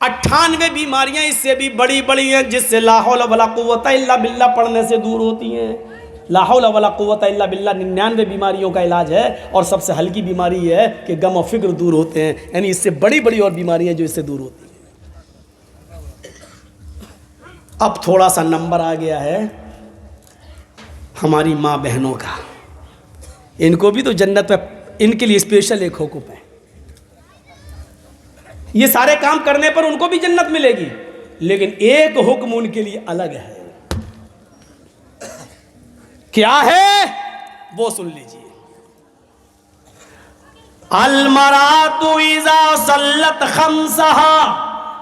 98 بیماریاں اس سے بھی بڑی بڑی ہیں جس سے لا حول ولا قوت الا باللہ پڑھنے سے دور ہوتی ہیں۔ لا حول ولا قوت الا باللہ 99 بیماریوں کا علاج ہے، اور سب سے ہلکی بیماری یہ ہے کہ غم و فکر دور ہوتے ہیں، یعنی اس سے بڑی بڑی اور بیماریاں جو اس سے دور ہوتی ہیں۔ اب تھوڑا سا نمبر آ گیا ہے ہماری ماں بہنوں کا، ان کو بھی تو جنت پہ، ان کے لیے اسپیشل ایک حکم ہے۔ یہ سارے کام کرنے پر ان کو بھی جنت ملے گی، لیکن ایک حکم ان کے لیے الگ ہے۔ کیا ہے وہ سن لیجئے۔ المرأۃ اذا صلت خمسها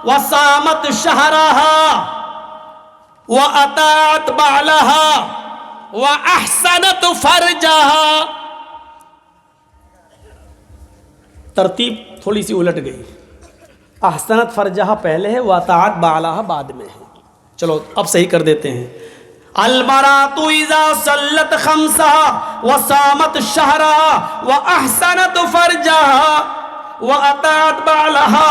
وصامت شهرها وأطاعت بعلها وأحسنت فرجها، ترتیب تھوڑی سی الٹ گئی، احسنت فرجها پہلے ہے، وأطاعت بعلها بعد میں ہے۔ چلو اب صحیح کر دیتے ہیں۔ المرأۃ اذا صلت خمسها وصامت شهرها وأحسنت فرجها وأطاعت بعلها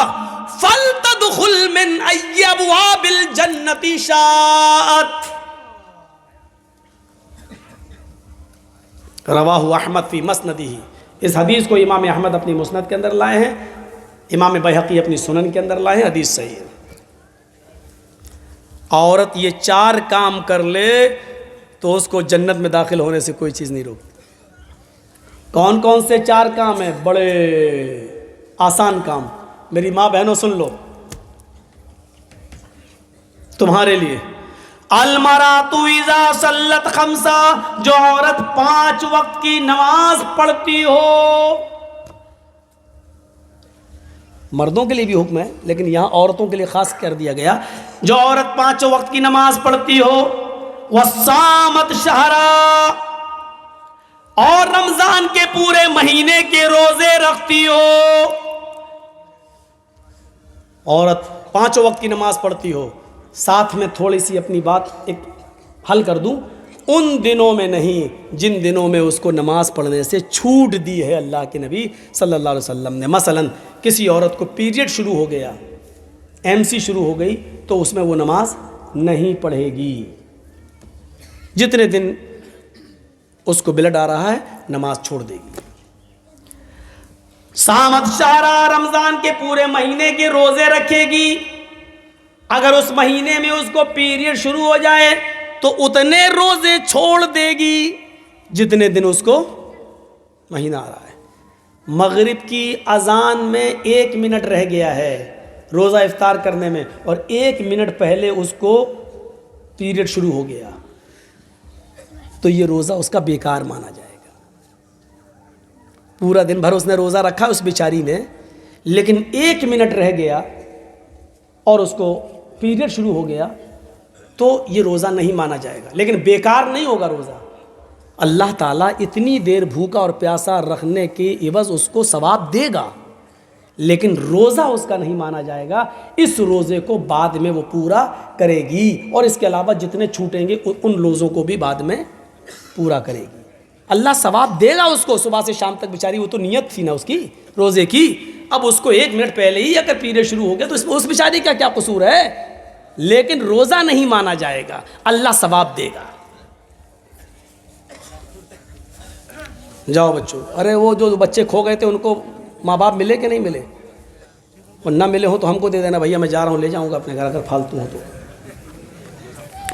فلتدخل من أي أبواب الجنة شاءت۔ رواہ احمد فی مسندہ، اس حدیث کو امام احمد اپنی مسند کے اندر لائے ہیں، امام بیہقی اپنی سنن کے اندر لائے ہیں، حدیث صحیح ہے۔ عورت یہ 4 کام کر لے تو اس کو جنت میں داخل ہونے سے کوئی چیز نہیں روکتی۔ کون کون سے 4 کام ہیں؟ بڑے آسان کام، میری ماں بہنوں سن لو تمہارے لیے۔ المرأۃ اذا صلت خمسا، جو عورت 5 وقت کی نماز پڑھتی ہو، مردوں کے لیے بھی حکم ہے لیکن یہاں عورتوں کے لیے خاص کر دیا گیا، جو عورت 5 وقت کی نماز پڑھتی ہو، وصامت شہرا، اور رمضان کے پورے مہینے کے روزے رکھتی ہو۔ عورت 5 وقت کی نماز پڑھتی ہو، ساتھ میں تھوڑی سی اپنی بات ایک حل کر دوں، ان دنوں میں نہیں جن دنوں میں اس کو نماز پڑھنے سے چھوٹ دی ہے اللہ کے نبی صلی اللہ علیہ وسلم نے۔ مثلا کسی عورت کو پیریڈ شروع ہو گیا، MC شروع ہو گئی، تو اس میں وہ نماز نہیں پڑھے گی۔ جتنے دن اس کو بلڈ آ رہا ہے نماز چھوڑ دے گی۔ سامت شہرا، رمضان کے پورے مہینے کے روزے رکھے گی۔ اگر اس مہینے میں اس کو پیریڈ شروع ہو جائے تو اتنے روزے چھوڑ دے گی جتنے دن اس کو مہینہ آ رہا ہے۔ مغرب کی اذان میں 1 منٹ رہ گیا ہے روزہ افطار کرنے میں، اور 1 منٹ پہلے اس کو پیریڈ شروع ہو گیا، تو یہ روزہ اس کا بیکار مانا جائے گا۔ پورا دن بھر اس نے روزہ رکھا اس بیچاری نے، لیکن 1 منٹ رہ گیا اور اس کو پیریڈ شروع ہو گیا تو یہ روزہ نہیں مانا جائے گا، لیکن بیکار نہیں ہوگا روزہ۔ اللہ تعالیٰ اتنی دیر بھوکا اور پیاسا رکھنے کے عوض اس کو ثواب دے گا، لیکن روزہ اس کا نہیں مانا جائے گا۔ اس روزے کو بعد میں وہ پورا کرے گی، اور اس کے علاوہ جتنے چھوٹیں گے ان روزوں کو بھی بعد میں پورا کرے گی۔ اللہ ثواب دے گا اس کو، صبح سے شام تک بیچاری، وہ تو نیت تھی نا اس کی روزے کی۔ اب اس کو 1 منٹ پہلے ہی اگر پیریڈ شروع ہو گیا تو اس بیچاری کا کیا قصور ہے؟ لیکن روزہ نہیں مانا جائے گا، اللہ ثواب دے گا۔ جاؤ بچوں، ارے وہ جو بچے کھو گئے تھے ان کو ماں باپ ملے کہ نہیں ملے؟ اور نہ ملے ہوں تو ہم کو دے دینا، بھیا میں جا رہا ہوں، لے جاؤں گا اپنے گھر، اگر فالتو ہوں تو۔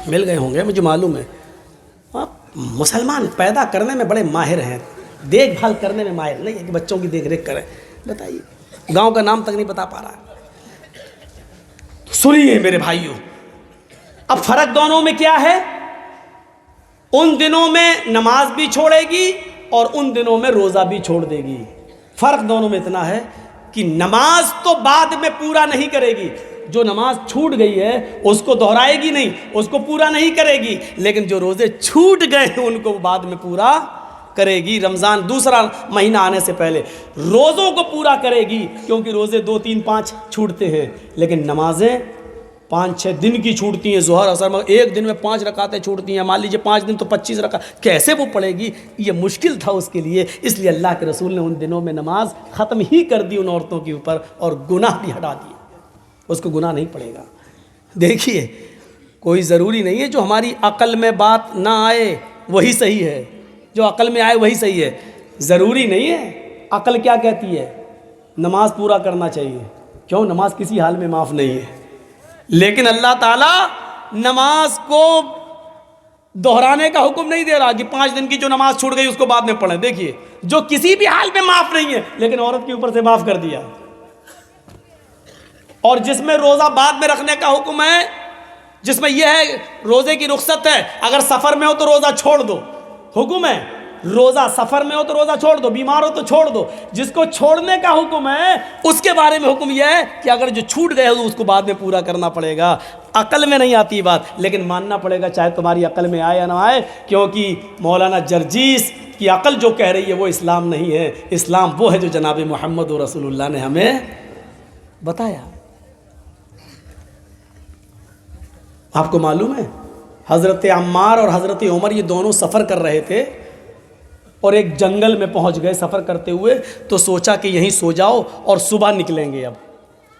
مل گئے ہوں گے، مجھے معلوم ہے۔ مسلمان پیدا کرنے میں بڑے ماہر ہیں، دیکھ بھال کرنے میں ماہر نہیں ہے کہ بچوں کی دیکھ ریکھ کریں۔ بتائیے، گاؤں کا نام تک نہیں بتا پا رہا ہے۔ سنیے میرے بھائیوں، اب فرق دونوں میں کیا ہے؟ ان دنوں میں نماز بھی چھوڑے گی اور ان دنوں میں روزہ بھی چھوڑ دے گی۔ فرق دونوں میں اتنا ہے کہ نماز تو بعد میں پورا نہیں کرے گی، جو نماز چھوٹ گئی ہے اس کو دہرائے گی نہیں، اس کو پورا نہیں کرے گی، لیکن جو روزے چھوٹ گئے ہیں ان کو بعد میں پورا کرے گی۔ رمضان دوسرا مہینہ آنے سے پہلے روزوں کو پورا کرے گی، کیونکہ روزے 2 3 5 چھوٹتے ہیں، لیکن نمازیں 5 6 دن کی چھوٹتی ہیں۔ ظہر اثر میں ایک دن میں 5 رکعتیں چھوٹتی ہیں، مان لیجیے 5 دن تو 25 رکعت، کیسے وہ پڑھے گی؟ یہ مشکل تھا اس کے لیے، اس لیے اللہ کے رسول نے ان دنوں میں نماز ختم ہی کر دی ان عورتوں کے اوپر، اور گناہ بھی ہٹا دیے، اس کو گناہ نہیں پڑے گا۔ دیکھیے، کوئی ضروری نہیں ہے جو ہماری عقل میں بات نہ آئے وہی صحیح ہے، جو عقل میں آئے وہی صحیح ہے، ضروری نہیں ہے۔ عقل کیا کہتی ہے؟ نماز پورا کرنا چاہیے، کیوں؟ نماز کسی حال میں معاف نہیں ہے، لیکن اللہ تعالیٰ نماز کو دہرانے کا حکم نہیں دے رہا کہ 5 دن کی جو نماز چھوٹ گئی اس کو بعد میں پڑھیں۔ دیکھیے، جو کسی بھی حال میں معاف نہیں ہے لیکن عورت کے اوپر سے معاف کر دیا، اور جس میں روزہ بعد میں رکھنے کا حکم ہے، جس میں یہ ہے روزے کی رخصت ہے، اگر سفر میں ہو تو روزہ چھوڑ دو، حکم ہے۔ روزہ سفر میں ہو تو روزہ چھوڑ دو، بیمار ہو تو چھوڑ دو۔ جس کو چھوڑنے کا حکم ہے اس کے بارے میں حکم یہ ہے کہ اگر جو چھوٹ گئے تو اس کو بعد میں پورا کرنا پڑے گا۔ عقل میں نہیں آتی بات، لیکن ماننا پڑے گا، چاہے تمہاری عقل میں آئے یا نہ آئے، کیونکہ مولانا جرجیس کی عقل جو کہہ رہی ہے وہ اسلام نہیں ہے۔ اسلام وہ ہے جو جناب محمد رسول اللہ نے ہمیں بتایا۔ آپ کو معلوم ہے حضرت عمار اور حضرت عمر یہ دونوں سفر کر رہے تھے، اور ایک جنگل میں پہنچ گئے سفر کرتے ہوئے، تو سوچا کہ یہیں سو جاؤ اور صبح نکلیں گے۔ اب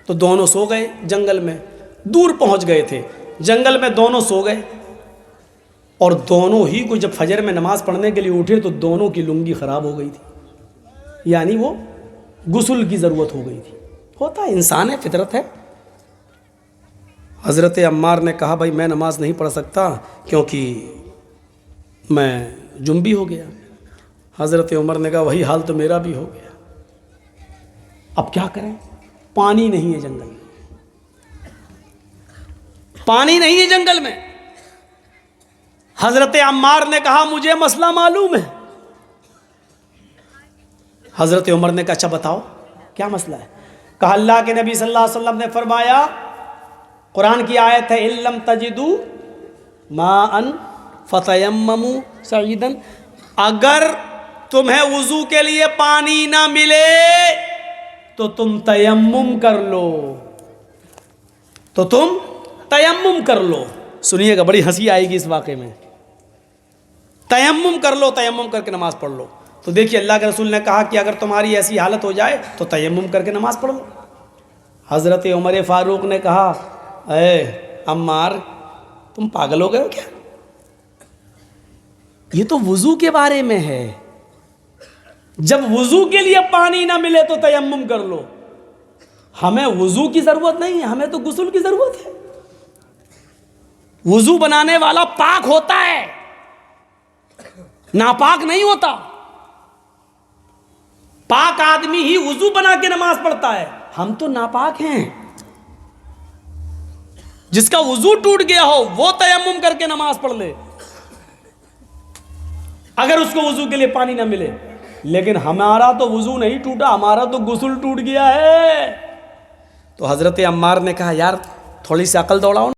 تو دونوں سو گئے جنگل میں، دور پہنچ گئے تھے جنگل میں، دونوں سو گئے، اور دونوں ہی کو جب فجر میں نماز پڑھنے کے لیے اٹھے تو دونوں کی لنگی خراب ہو گئی تھی، یعنی وہ غسل کی ضرورت ہو گئی تھی۔ ہوتا ہے، انسان ہے، فطرت ہے۔ حضرت عمار نے کہا بھائی میں نماز نہیں پڑھ سکتا کیونکہ میں جنبی ہو گیا۔ حضرت عمر نے کہا وہی حال تو میرا بھی ہو گیا، اب کیا کریں؟ پانی نہیں ہے جنگل میں، پانی نہیں ہے جنگل میں۔ حضرت عمار نے کہا مجھے مسئلہ معلوم ہے۔ حضرت عمر نے کہا اچھا بتاؤ کیا مسئلہ ہے؟ کہا اللہ کے نبی صلی اللہ علیہ وسلم نے فرمایا، قرآن کی آیت ہے اِن لَمْ تَجِدُوا مَاءً فَتَيَمَّمُوا صَعِيدًا، اگر تمہیں وضو کے لیے پانی نہ ملے تو تم تیمم کر لو، تو تم تیمم کر لو۔ سنیے گا، بڑی ہنسی آئے گی اس واقعے میں۔ تیمم کر لو، تیمم کر کے نماز پڑھ لو۔ تو دیکھیے اللہ کے رسول نے کہا کہ اگر تمہاری ایسی حالت ہو جائے تو تیمم کر کے نماز پڑھ لو۔ حضرت عمر فاروق نے کہا اے عمار تم پاگل ہو گئے ہو کیا؟ یہ تو وضو کے بارے میں ہے، جب وضو کے لیے پانی نہ ملے تو تیمم کر لو۔ ہمیں وضو کی ضرورت نہیں ہے، ہمیں تو غسل کی ضرورت ہے۔ وضو بنانے والا پاک ہوتا ہے، ناپاک نہیں ہوتا۔ پاک آدمی ہی وضو بنا کے نماز پڑھتا ہے، ہم تو ناپاک ہیں۔ جس کا وضو ٹوٹ گیا ہو وہ تیمم کر کے نماز پڑھ لے اگر اس کو وضو کے لیے پانی نہ ملے، لیکن ہمارا تو وضو نہیں ٹوٹا، ہمارا تو غسل ٹوٹ گیا ہے۔ تو حضرت عمار نے کہا یار تھوڑی سی عقل دوڑاؤ۔